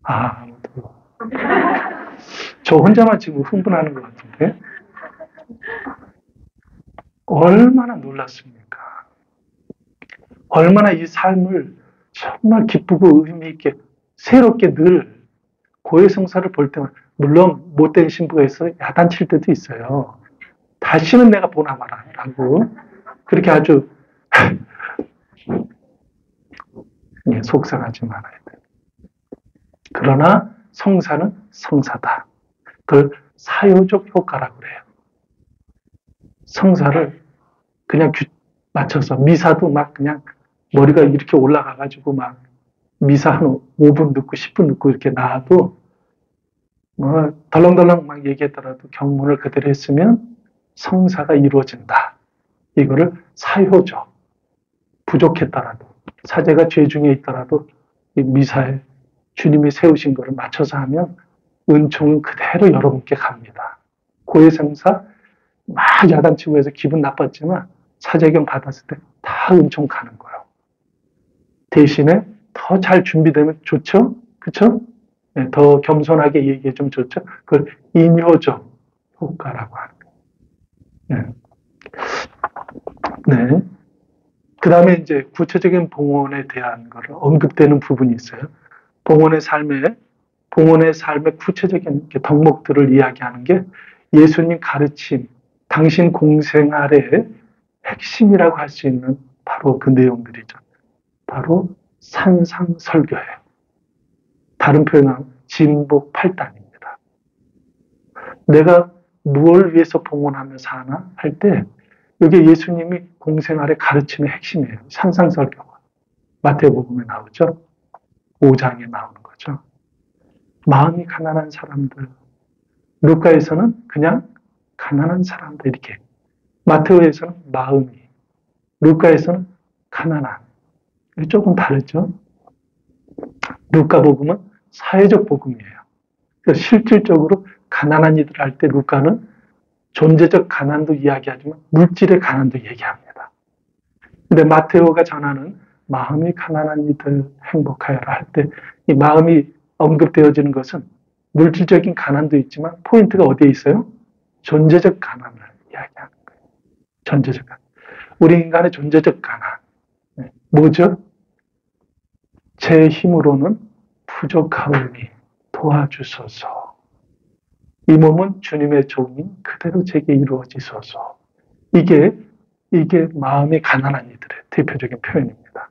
아무도. 저 혼자만 지금 흥분하는 것 같은데. 얼마나 놀랐습니까? 얼마나 이 삶을 정말 기쁘고 의미 있게 새롭게 늘 고해성사를 볼 때만, 물론 못된 신부가 있어 야단칠 때도 있어요. 다시는 내가 보나 마라 라고 그렇게 아주 속상하지 말아야 돼요. 그러나 성사는 성사다. 그걸 사요적 효과라고 그래요. 성사를 그냥 맞춰서 미사도 막 그냥 머리가 이렇게 올라가가지고 막 미사 한 5분 듣고 10분 듣고 이렇게 나와도 덜렁덜렁 막 얘기했더라도 경문을 그대로 했으면 성사가 이루어진다. 이거를 사효적, 부족했더라도 사제가 죄 중에 있더라도 이 미사에 주님이 세우신 거를 맞춰서 하면 은총은 그대로 여러분께 갑니다. 고해성사 막 야단치고 해서 기분 나빴지만 사제경 받았을 때 다 은총 가는 거예요. 대신에 더 잘 준비되면 좋죠? 그쵸? 네, 더 겸손하게 얘기해주면 좋죠? 그걸 인효적 효과라고 하는 거예요. 네. 그 다음에 이제 구체적인 봉헌에 대한 거를 언급되는 부분이 있어요. 봉헌의 삶의 구체적인 덕목들을 이야기하는 게 예수님 가르침, 당신 공생활의 핵심이라고 할 수 있는 바로 그 내용들이죠. 바로 산상설교예요. 다른 표현은 진복팔단입니다. 내가 무엇을 위해서 봉헌하며 사나 할 때 이게 예수님이 공생활의 가르침의 핵심이에요. 산상설교가. 마태복음에 나오죠. 5장에 나오는 거죠. 마음이 가난한 사람들. 루카에서는 그냥 가난한 사람들 이렇게. 마테오에서는 마음이. 루카에서는 가난한. 조금 다르죠. 루카복음은 사회적 복음이에요. 그래서 실질적으로 가난한 일을 할 때 루카는 존재적 가난도 이야기하지만 물질의 가난도 얘기합니다. 근데 마테오가 전하는 마음이 가난한 이들 행복하여라 할 때 이 마음이 언급되어지는 것은 물질적인 가난도 있지만 포인트가 어디에 있어요? 존재적 가난을 이야기하는 거예요. 존재적 가난. 우리 인간의 존재적 가난. 뭐죠? 제 힘으로는 부족하오니 도와주소서. 이 몸은 주님의 종인 그대로 제게 이루어지소서. 이게 마음이 가난한 이들의 대표적인 표현입니다.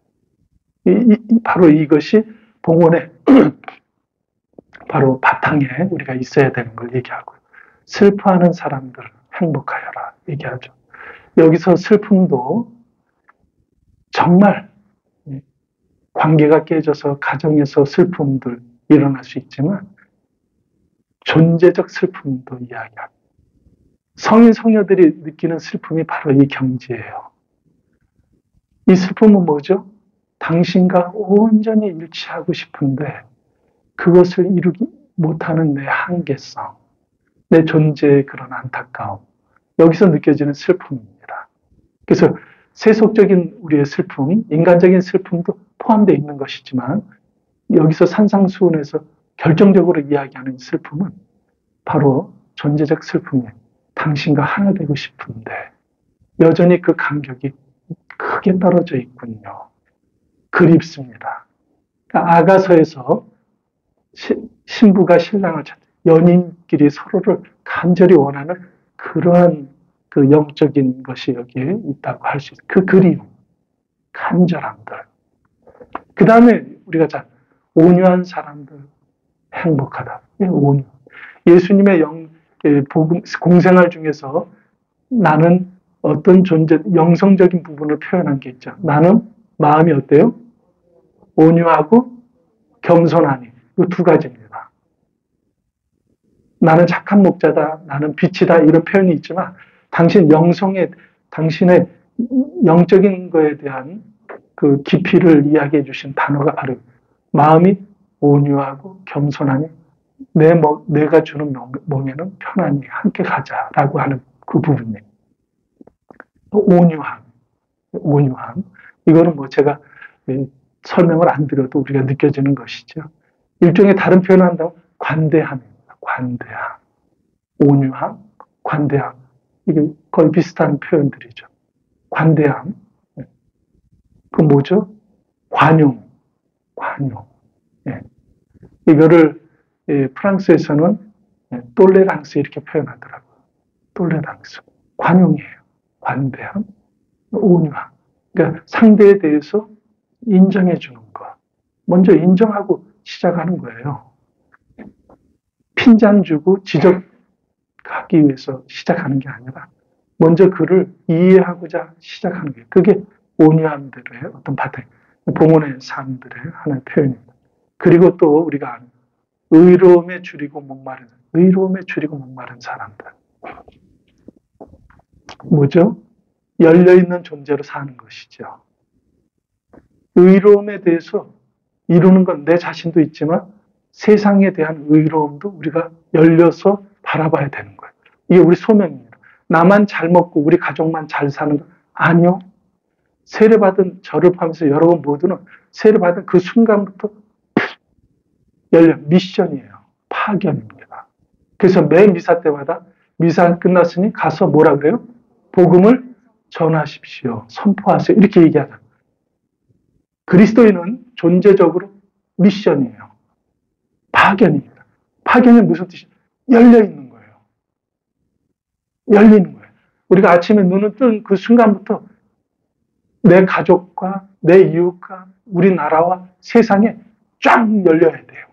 바로 이것이 봉헌의 바로 바탕에 우리가 있어야 되는 걸 얘기하고요. 슬퍼하는 사람들 행복하여라 얘기하죠. 여기서 슬픔도 정말 관계가 깨져서 가정에서 슬픔들 일어날 수 있지만 존재적 슬픔도 이야기합니다. 성인 성녀들이 느끼는 슬픔이 바로 이 경지예요. 이 슬픔은 뭐죠? 당신과 온전히 일치하고 싶은데 그것을 이루지 못하는 내 한계성, 내 존재의 그런 안타까움, 여기서 느껴지는 슬픔입니다. 그래서 세속적인 우리의 슬픔, 인간적인 슬픔도 포함되어 있는 것이지만 여기서 산상수훈에서 결정적으로 이야기하는 슬픔은 바로 존재적 슬픔이에요. 당신과 하나 되고 싶은데 여전히 그 간격이 크게 떨어져 있군요. 그립습니다. 그러니까 아가서에서 신부가 신랑을 찾는 연인끼리 서로를 간절히 원하는 그러한 그 영적인 것이 여기에 있다고 할 수 있어요. 그 그리움, 간절함들. 그 다음에 우리가 잘 온유한 사람들 행복하다. 온유. 예수님의 공생활 중에서 나는 어떤 존재, 영성적인 부분을 표현한 게 있죠. 나는 마음이 어때요? 온유하고 겸손하니. 이 두 가지입니다. 나는 착한 목자다, 나는 빛이다 이런 표현이 있지만 당신의 영적인 거에 대한 그 깊이를 이야기해 주신 단어가 바로 마음이 온유하고 겸손하니 내가 주는 멍에는 편안히 함께 가자라고 하는 그 부분이에요. 온유함. 이거는 뭐 제가 설명을 안 드려도 우리가 느껴지는 것이죠. 일종의 다른 표현을 한다면 관대함입니다. 관대함. 온유함, 관대함. 이게 거의 비슷한 표현들이죠. 관대함. 그 뭐죠? 관용. 예. 이거를 프랑스에서는 똘레랑스 이렇게 표현하더라고요. 똘레랑스. 관용이에요. 관대함, 온유함. 그러니까 상대에 대해서 인정해 주는 것. 먼저 인정하고 시작하는 거예요. 핀잔 주고 지적하기 위해서 시작하는 게 아니라 먼저 그를 이해하고자 시작하는 거예요. 그게 온유함들의 어떤 바탕, 봉헌의 삶들의 하나의 표현입니다. 그리고 또 우리가 아는 의로움에 줄이고 목마른 사람들. 뭐죠? 열려있는 존재로 사는 것이죠. 의로움에 대해서 이루는 건 내 자신도 있지만 세상에 대한 의로움도 우리가 열려서 바라봐야 되는 거예요. 이게 우리 소명입니다. 나만 잘 먹고 우리 가족만 잘 사는 거 아니요. 세례받은 저를 포함해서 여러분 모두는 세례받은 그 순간부터 미션이에요. 파견입니다. 그래서 매 미사 때마다 미사 끝났으니 가서 뭐라 그래요? 복음을 전하십시오. 선포하세요. 이렇게 얘기하잖아요. 그리스도인은 존재적으로 미션이에요. 파견입니다. 파견이 무슨 뜻이에요? 열려있는 거예요. 열리는 거예요. 우리가 아침에 눈을 뜬 그 순간부터 내 가족과 내 이웃과 우리나라와 세상에 쫙 열려야 돼요.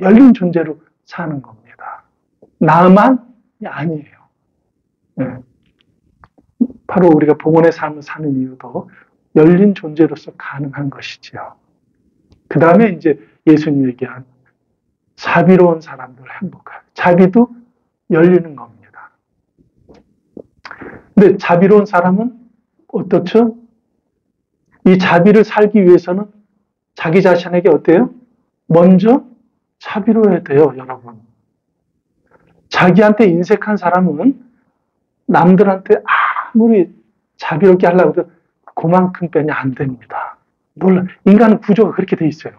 열린 존재로 사는 겁니다. 나만 아니에요. 네. 바로 우리가 봉헌의 삶을 사는 이유도 열린 존재로서 가능한 것이지요. 그 다음에 이제 예수님이 얘기한 자비로운 사람들 행복하다. 자비도 열리는 겁니다. 근데 자비로운 사람은 어떻죠? 이 자비를 살기 위해서는 자기 자신에게 어때요? 먼저 자비로워야 돼요, 여러분. 자기한테 인색한 사람은 남들한테 아무리 자비롭게 하려고 해도 그만큼 빼냐 안 됩니다. 몰라. 인간은 구조가 그렇게 돼 있어요.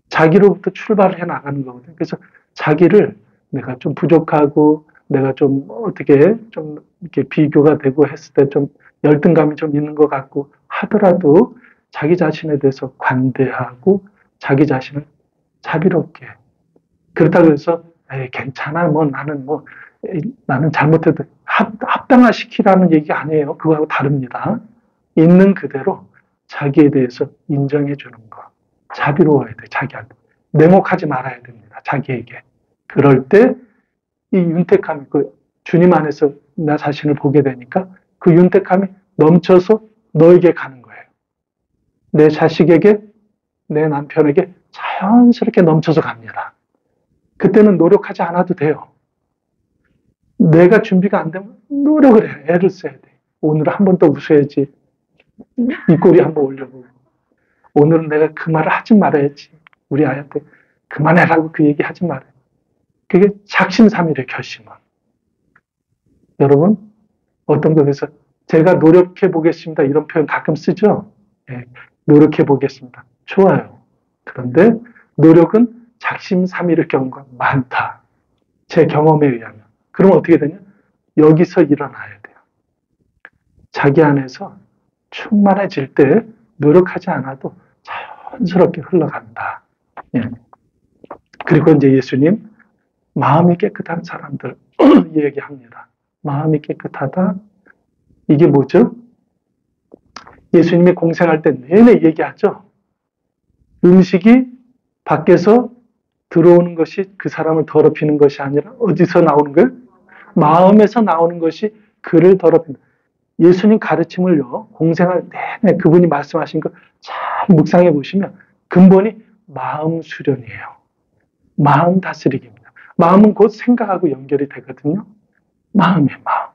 자기로부터 출발을 해 나가는 거거든요. 그래서 자기를 내가 좀 부족하고 내가 좀 어떻게 좀 이렇게 비교가 되고 했을 때 좀 열등감이 좀 있는 것 같고 하더라도 자기 자신에 대해서 관대하고 자기 자신을 자비롭게 그렇다고 해서 괜찮아 나는 잘못해도 합당화시키라는 얘기가 아니에요. 그거하고 다릅니다. 있는 그대로 자기에 대해서 인정해 주는 거. 자비로워야 돼. 자기한테. 냉혹하지 말아야 됩니다. 자기에게. 그럴 때 이 윤택함이 주님 안에서 나 자신을 보게 되니까 그 윤택함이 넘쳐서 너에게 가는 거예요. 내 자식에게, 내 남편에게 자연스럽게 넘쳐서 갑니다. 그때는 노력하지 않아도 돼요. 내가 준비가 안 되면 노력을 해요. 애를 써야 돼. 오늘 한 번 더 웃어야지. 입꼬리 한번 올려보고. 오늘은 내가 그 말을 하지 말아야지. 우리 아이한테 그만해라고 그 얘기 하지 말아요. 그게 작심삼일의 결심은. 여러분, 어떤 것에서 제가 노력해 보겠습니다. 이런 표현 가끔 쓰죠? 네, 노력해 보겠습니다. 좋아요. 그런데 노력은 작심삼일의 경우가 많다. 제 경험에 의하면. 그럼 어떻게 되냐? 여기서 일어나야 돼요. 자기 안에서 충만해질 때 노력하지 않아도 자연스럽게 흘러간다. 예. 그리고 이제 예수님 마음이 깨끗한 사람들 얘기합니다. 마음이 깨끗하다. 이게 뭐죠? 예수님이 공생할 때 내내 얘기하죠. 음식이 밖에서 들어오는 것이 그 사람을 더럽히는 것이 아니라 어디서 나오는 거예요? 마음에서 나오는 것이 그를 더럽힌다. 예수님 가르침을요, 공생할 내내 그분이 말씀하신 거 잘 묵상해 보시면 근본이 마음 수련이에요. 마음 다스리기입니다. 마음은 곧 생각하고 연결이 되거든요. 마음이에요, 마음.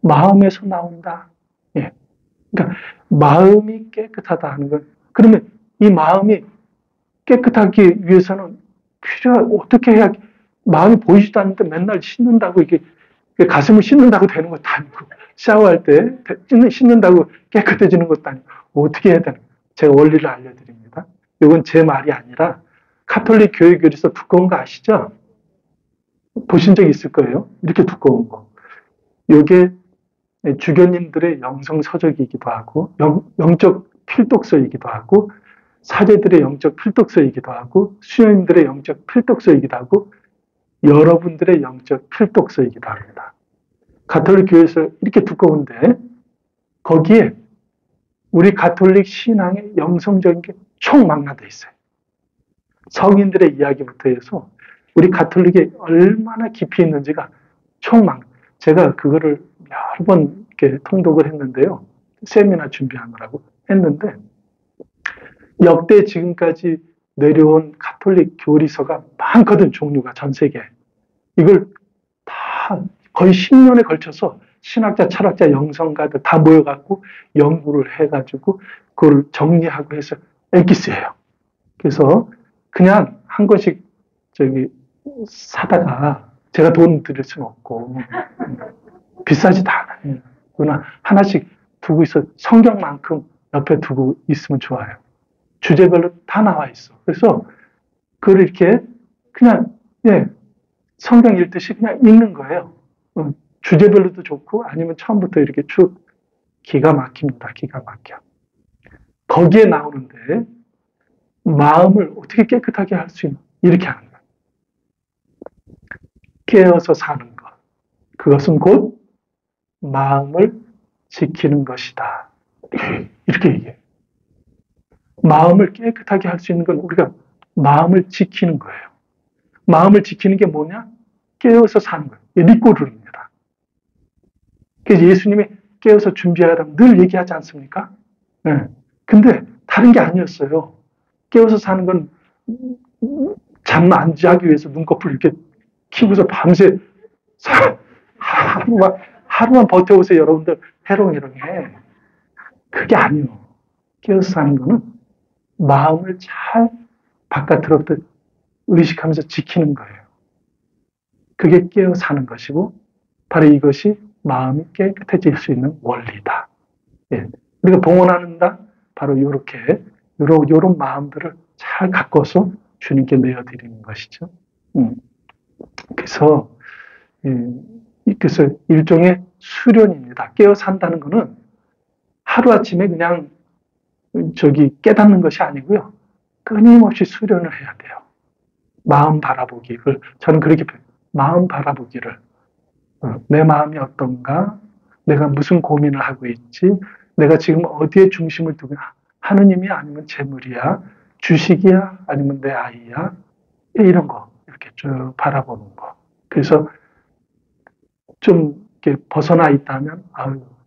마음에서 나온다. 예. 그러니까 마음이 깨끗하다 하는 건 그러면 이 마음이 깨끗하기 위해서는 어떻게 해야 마음이 보이지도 않는데 맨날 씻는다고 이게 가슴을 씻는다고 되는 것도 아니고 샤워할 때 씻는다고 깨끗해지는 것도 아니고 어떻게 해야 되는 거예요? 제가 원리를 알려드립니다. 이건 제 말이 아니라 가톨릭 교회 교리서 두꺼운 거 아시죠? 보신 적 있을 거예요. 이렇게 두꺼운 거. 이게 주교님들의 영성 서적이기도 하고 영적 필독서이기도 하고 사제들의 영적 필독서이기도 하고 수녀님들의 영적 필독서이기도 하고 여러분들의 영적 필독서이기도 합니다. 가톨릭 교회에서 이렇게 두꺼운데 거기에 우리 가톨릭 신앙의 영성적인 게 총망라되어 있어요. 성인들의 이야기부터 해서 우리 가톨릭에 얼마나 깊이 있는지가 제가 그거를 여러 번 이렇게 통독을 했는데요. 세미나 준비하느라고 했는데 역대 지금까지 내려온 가톨릭 교리서가 많거든, 종류가 전 세계에. 이걸 다 거의 10년에 걸쳐서 신학자, 철학자, 영성가들 다 모여갖고 연구를 해가지고 그걸 정리하고 해서 엑기스예요. 그래서 그냥 한 권씩 사다가 제가 돈 드릴 수는 없고 비싸지도 않아요. 그러나 하나씩 두고 있어. 성경만큼 옆에 두고 있으면 좋아요. 주제별로 다 나와 있어. 그래서 그걸 이렇게 그냥 성경 읽듯이 그냥 읽는 거예요. 주제별로도 좋고 아니면 처음부터 이렇게 쭉 기가 막힙니다. 기가 막혀. 거기에 나오는데 마음을 어떻게 깨끗하게 할 수 있나? 이렇게 하는 거예요. 깨어서 사는 것. 그것은 곧 마음을 지키는 것이다. 이렇게 얘기해요. 마음을 깨끗하게 할 수 있는 건 우리가 마음을 지키는 거예요. 마음을 지키는 게 뭐냐? 깨어서 사는 거예요. 리꼬르입니다. 그래서 예수님이 깨어서 준비하라고 늘 얘기하지 않습니까? 네. 근데 다른 게 아니었어요. 깨어서 사는 건 잠 안 자기 위해서 눈꺼풀 이렇게 키고서 밤새 하루만 버텨보세요. 여러분들 해롱해롱해. 그게 아니에요. 깨어서 사는 거는 마음을 잘 바깥으로부터 의식하면서 지키는 거예요. 그게 깨어 사는 것이고 바로 이것이 마음이 깨끗해질 수 있는 원리다. 예. 우리가 봉헌하는다 바로 이렇게 요런 마음들을 잘 가꿔서 주님께 내어드리는 것이죠. 그래서 그래서 일종의 수련입니다. 깨어 산다는 것은 하루아침에 그냥 깨닫는 것이 아니고요. 끊임없이 수련을 해야 돼요. 마음 바라보기를 저는 그렇게 마음 바라보기를 내 마음이 어떤가? 내가 무슨 고민을 하고 있지? 내가 지금 어디에 중심을 두고 하느님이 아니면 재물이야? 주식이야? 아니면 내 아이야? 이런 거 이렇게 쭉 바라보는 거. 그래서 좀 이렇게 벗어나 있다면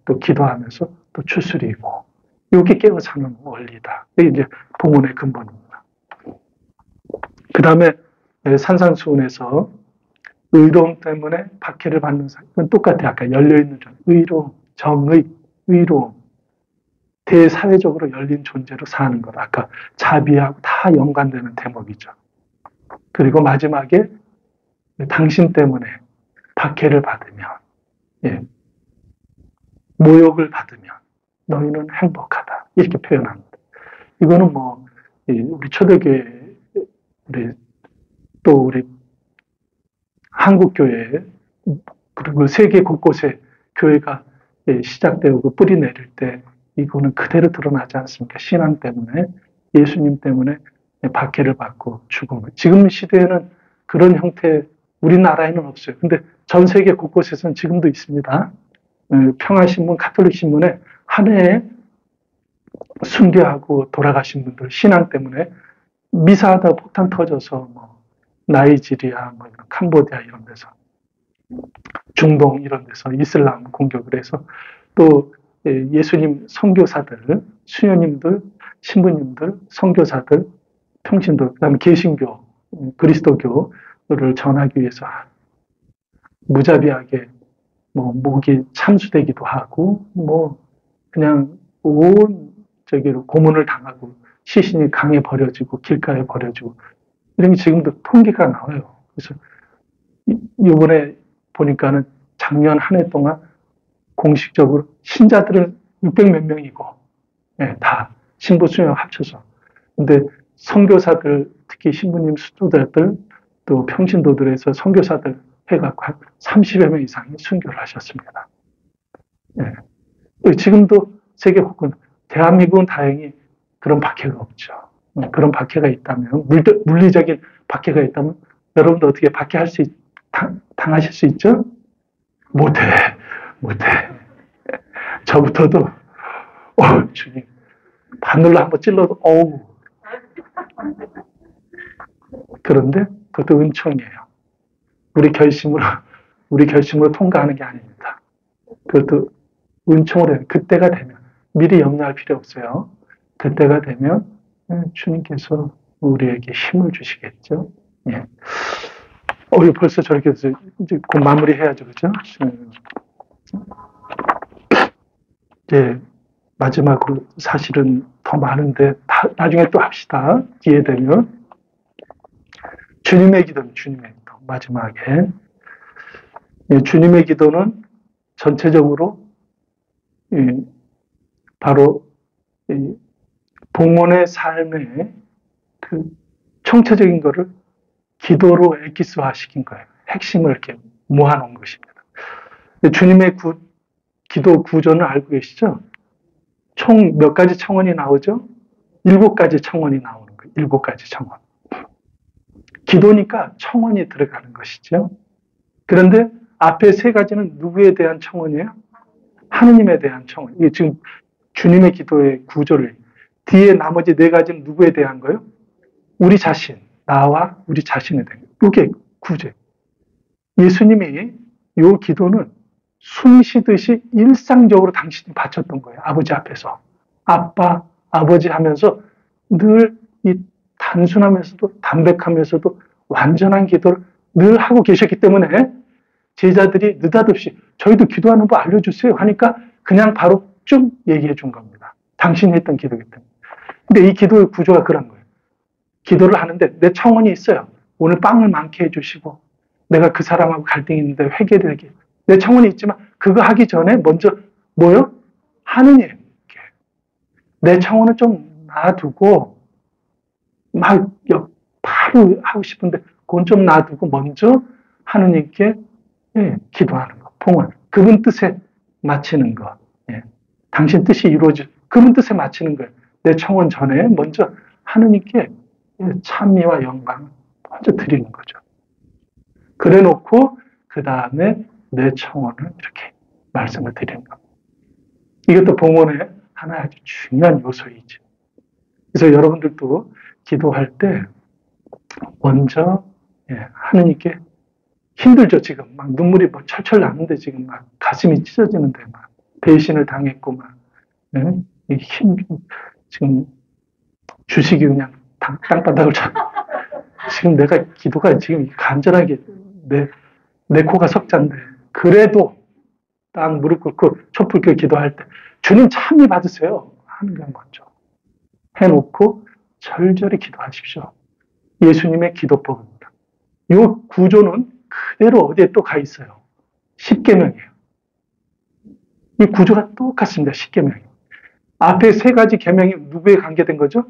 또 기도하면서 또 추스리고 이게 깨어 사는 원리다. 이게 이제 봉헌의 근본입니다. 그 다음에 산상수훈에서 의로움 때문에 박해를 받는 사람, 이건 똑같아요. 아까 열려있는 존재, 의로움, 정의, 의로움. 대사회적으로 열린 존재로 사는 것. 아까 자비하고 다 연관되는 대목이죠. 그리고 마지막에 당신 때문에 박해를 받으면, 모욕을 받으면 너희는 행복하다. 이렇게 표현합니다. 이거는 우리 초대교회, 우리 한국교회, 그리고 세계 곳곳에 교회가 시작되고 뿌리 내릴 때 이거는 그대로 드러나지 않습니까? 신앙 때문에, 예수님 때문에 박해를 받고 죽음을. 지금 시대에는 그런 형태, 우리나라에는 없어요. 근데 전 세계 곳곳에서는 지금도 있습니다. 평화신문, 가톨릭신문에 한 해에 순교하고 돌아가신 분들, 신앙 때문에 미사하다 폭탄 터져서 나이지리아, 캄보디아 이런 데서, 중동 이런 데서 이슬람 공격을 해서 또 예수님 선교사들, 수녀님들, 신부님들, 선교사들, 평신도, 그다음에 개신교, 그리스도교를 전하기 위해서 무자비하게 목이 참수되기도 하고, 그냥 온 고문을 당하고 시신이 강에 버려지고 길가에 버려지고 이런 게 지금도 통계가 나와요. 그래서 이번에 보니까는 작년 한 해 동안 공식적으로 신자들은 600몇 명이고, 다 신부 수녀 합쳐서. 근데 선교사들, 특히 신부님 수도자들, 또 평신도들에서 선교사들 해갖고 한 30여 명 이상이 순교를 하셨습니다. 지금도 세계 곳곳, 대한민국은 다행히 그런 박해가 없죠. 그런 박해가 있다면, 물리적인 박해가 있다면, 여러분도 어떻게 박해할 당하실 수 있죠? 못해. 저부터도, 주님, 바늘로 한번 찔러도, 그런데 그것도 은총이에요. 우리 결심으로 통과하는 게 아닙니다. 그것도 은총으로 해요. 그때가 되면, 미리 염려할 필요 없어요. 그때가 되면, 주님께서 우리에게 힘을 주시겠죠. 벌써 저렇게 이제 곧 마무리해야죠, 그죠? 마지막으로 사실은 더 많은데 나중에 또 합시다. 기회 되면 주님의 기도, 마지막에 주님의 기도는 전체적으로 바로 봉헌의 삶의 그 총체적인 거를 기도로 엑기스화 시킨 거예요. 핵심을 이렇게 모아놓은 것입니다. 주님의 기도 구조는 알고 계시죠? 총 몇 가지 청원이 나오죠? 7가지 청원이 나오는 거예요. 7가지 청원. 기도니까 청원이 들어가는 것이죠. 그런데 앞에 3가지는 누구에 대한 청원이에요? 하느님에 대한 청원. 이게 지금 주님의 기도의 구조를, 뒤에 나머지 4가지는 누구에 대한 거예요? 우리 자신, 나와 우리 자신에 대한 거예요. 이게 구조예요. 예수님이 이 기도는 숨 쉬듯이 일상적으로 당신이 바쳤던 거예요. 아버지 앞에서. 아빠, 아버지 하면서 늘 이 단순하면서도 담백하면서도 완전한 기도를 늘 하고 계셨기 때문에 제자들이 느닷없이 저희도 기도하는 법 알려주세요 하니까 그냥 바로 쭉 얘기해 준 겁니다. 당신이 했던 기도이기 때문에. 근데 이 기도의 구조가 그런 거예요. 기도를 하는데 내 청원이 있어요. 오늘 빵을 많게 해주시고 내가 그 사람하고 갈등이 있는데 회개되게 내 청혼이 있지만 그거 하기 전에 먼저 뭐요? 하느님. 내 청혼은 좀 놔두고 막 바로 하고 싶은데 그건 좀 놔두고 먼저 하느님께 기도하는 거, 봉헌. 그분 뜻에 맞추는 거. 당신 뜻이 이루어질 그분 뜻에 맞추는 거예요. 내 청혼 전에 먼저 하느님께 찬미와 영광을 먼저 드리는 거죠. 그래 놓고 그 다음에 내 청혼을 이렇게 말씀을 드리는 겁니다. 이것도 봉헌의 하나의 아주 중요한 요소이죠. 그래서 여러분들도 기도할 때 먼저 하느님께 힘들죠. 지금 막 눈물이 뭐 철철 나는데 지금 막 가슴이 찢어지는데 막 배신을 당했고 막 힘 지금 주식이 그냥 땅바닥을 잡고 지금 내가 기도가 지금 간절하게 내 코가 석잔데 그래도 딱 무릎 꿇고 촛불 켜 기도할 때 주님 찬미 받으세요 하는 거 먼저 해놓고 절절히 기도하십시오. 예수님의 기도법입니다. 이 구조는 그대로 어디에 또 가 있어요. 십계명이에요. 이 구조가 똑같습니다. 십계명이. 앞에 세 가지 계명이 누구에 관계된 거죠?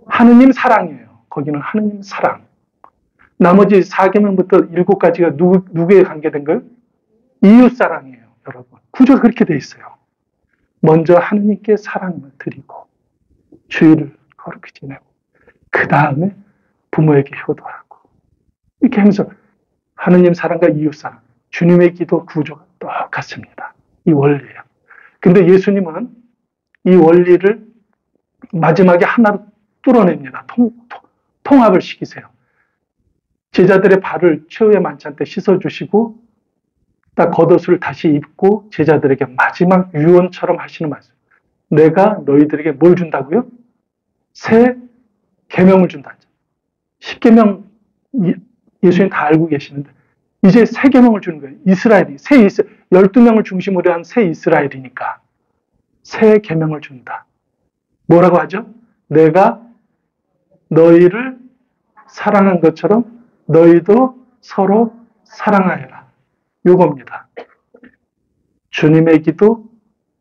하느님 사랑이에요. 거기는 하느님 사랑. 나머지 4계명부터 7가지가 누구에 관계된 거예요? 이웃 사랑이에요. 여러분. 구조가 그렇게 돼 있어요. 먼저 하느님께 사랑을 드리고 주의를 거룩히 지내고 그 다음에 부모에게 효도하고 이렇게 하면서 하느님 사랑과 이웃 사랑, 주님의 기도 구조가 똑같습니다. 이 원리예요. 근데 예수님은 이 원리를 마지막에 하나로 뚫어냅니다. 통합을 시키세요. 제자들의 발을 최후의 만찬 때 씻어주시고 딱 겉옷을 다시 입고 제자들에게 마지막 유언처럼 하시는 말씀. 내가 너희들에게 뭘 준다고요? 새 계명을 준다. 10계명 예수님 다 알고 계시는데 이제 새 계명을 주는 거예요. 이스라엘이 12명을 중심으로 한 새 이스라엘이니까 새 계명을 준다. 뭐라고 하죠? 내가 너희를 사랑한 것처럼 너희도 서로 사랑하여라. 요겁니다. 주님의 기도,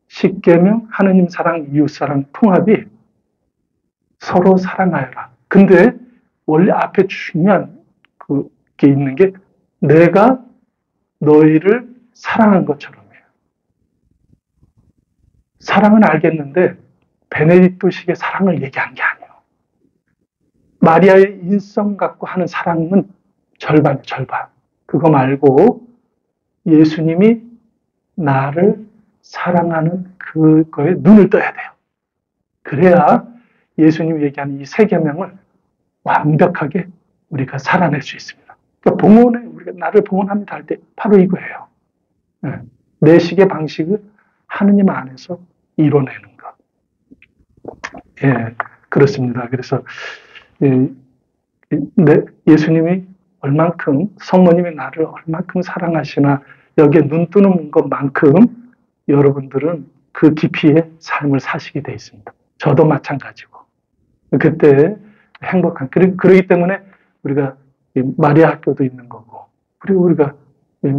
십계명, 하느님 사랑, 이웃 사랑 통합이 서로 사랑하여라. 근데 원래 앞에 중요한 그게 있는 게 내가 너희를 사랑한 것처럼이에요. 사랑은 알겠는데 베네딕토식의 사랑을 얘기한 게 아니에요. 마리아의 인성 갖고 하는 사랑은 절반. 그거 말고 예수님이 나를 사랑하는 그거에 눈을 떠야 돼요. 그래야 예수님이 얘기하는 이 세 계명을 완벽하게 우리가 살아낼 수 있습니다. 그러니까 봉헌에 우리가 나를 봉헌합니다 할 때 바로 이거예요. 내 식의 방식을 하느님 안에서 이뤄내는 것. 그렇습니다. 그래서 예수님이 얼만큼 성모님이 나를 얼만큼 사랑하시나 여기에 눈 뜨는 것만큼 여러분들은 그 깊이의 삶을 사시게 돼 있습니다. 저도 마찬가지고 그때 행복한 그러기 때문에 우리가 마리아 학교도 있는 거고 그리고 우리가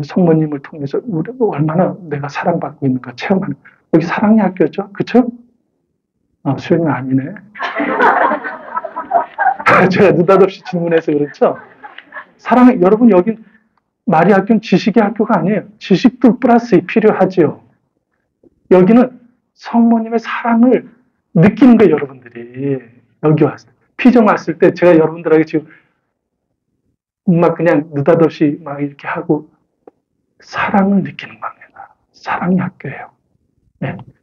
성모님을 통해서 우리가 얼마나 내가 사랑받고 있는가 체험하는 여기 사랑의 학교죠, 그렇죠? 수영이 아니네. 제가 느닷없이 질문해서 그렇죠. 여러분 여기 마리아 학교는 지식의 학교가 아니에요. 지식도 플러스 필요하지요. 여기는 성모님의 사랑을 느끼는 거예요, 여러분들이. 여기 왔을 때. 피정 왔을 때 제가 여러분들에게 지금 막 그냥 느닷없이 막 이렇게 하고 사랑을 느끼는 겁니다. 사랑의 학교예요.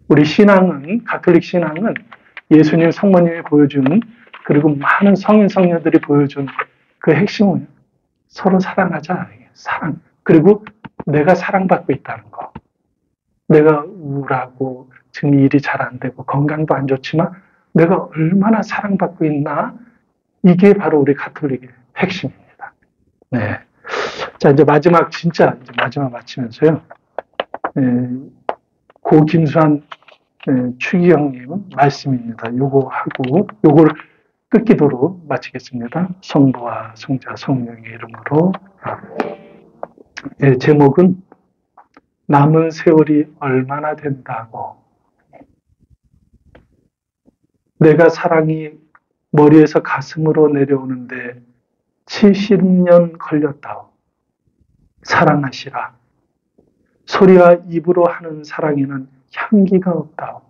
우리 신앙은, 가톨릭 신앙은 예수님 성모님이 보여준 그리고 많은 성인 성녀들이 보여준 그 핵심은 서로 사랑하자. 사랑. 그리고 내가 사랑받고 있다는 거. 내가 우울하고 지금 일이 잘 안 되고 건강도 안 좋지만 내가 얼마나 사랑받고 있나 이게 바로 우리 가톨릭의 핵심입니다. 네. 자 이제 마지막 마치면서요. 고 김수환 추기경님 말씀입니다. 요거 하고 요걸 끝기도로 마치겠습니다. 성부와 성자 성령의 이름으로. 제목은 남은 세월이 얼마나 된다고. 내가 사랑이 머리에서 가슴으로 내려오는데 70년 걸렸다오. 사랑하시라. 소리와 입으로 하는 사랑에는 향기가 없다오.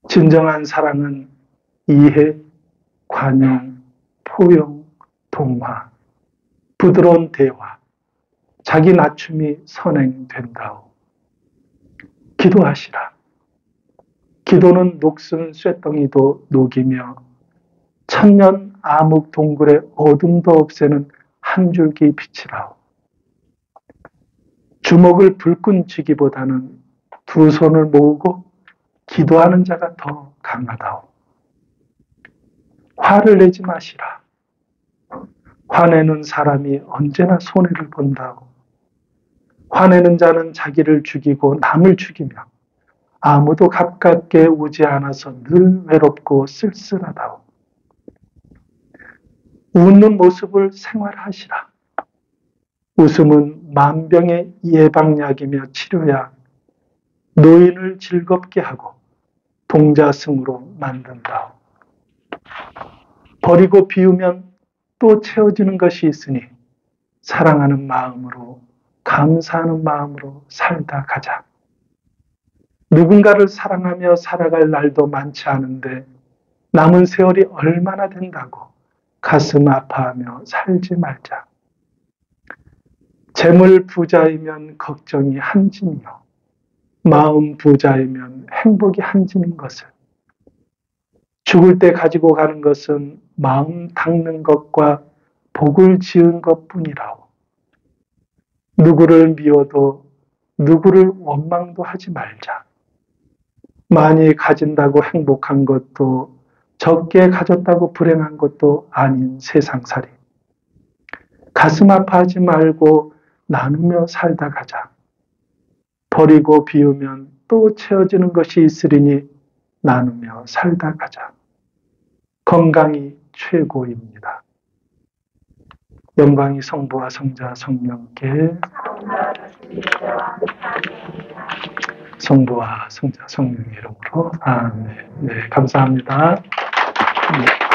진정한 사랑은 이해, 관용, 포용, 동화, 부드러운 대화, 자기 낮춤이 선행된다오. 기도하시라. 기도는 녹슨 쇳덩이도 녹이며 천년 암흑 동굴의 어둠도 없애는 한 줄기 빛이라오. 주먹을 불끈 쥐기보다는 두 손을 모으고 기도하는 자가 더 강하다오. 화를 내지 마시라. 화내는 사람이 언제나 손해를 본다오. 화내는 자는 자기를 죽이고 남을 죽이며 아무도 가깝게 오지 않아서 늘 외롭고 쓸쓸하다오. 웃는 모습을 생활하시라. 웃음은 만병의 예방약이며 치료약, 노인을 즐겁게 하고 동자승으로 만든다오. 버리고 비우면 또 채워지는 것이 있으니 사랑하는 마음으로, 감사하는 마음으로 살다 가자. 누군가를 사랑하며 살아갈 날도 많지 않은데 남은 세월이 얼마나 된다고 가슴 아파하며 살지 말자. 재물 부자이면 걱정이 한 짐이요, 마음 부자이면 행복이 한 짐인 것을. 죽을 때 가지고 가는 것은 마음 닦는 것과 복을 지은 것뿐이라오. 누구를 미워도 누구를 원망도 하지 말자. 많이 가진다고 행복한 것도 적게 가졌다고 불행한 것도 아닌 세상살이. 가슴 아파하지 말고 나누며 살다 가자. 버리고 비우면 또 채워지는 것이 있으리니 나누며 살다 가자. 건강이 최고입니다. 영광이 성부와 성자 성령께, 성부와 성자 성령의 이름으로 아멘. 네, 감사합니다. 네.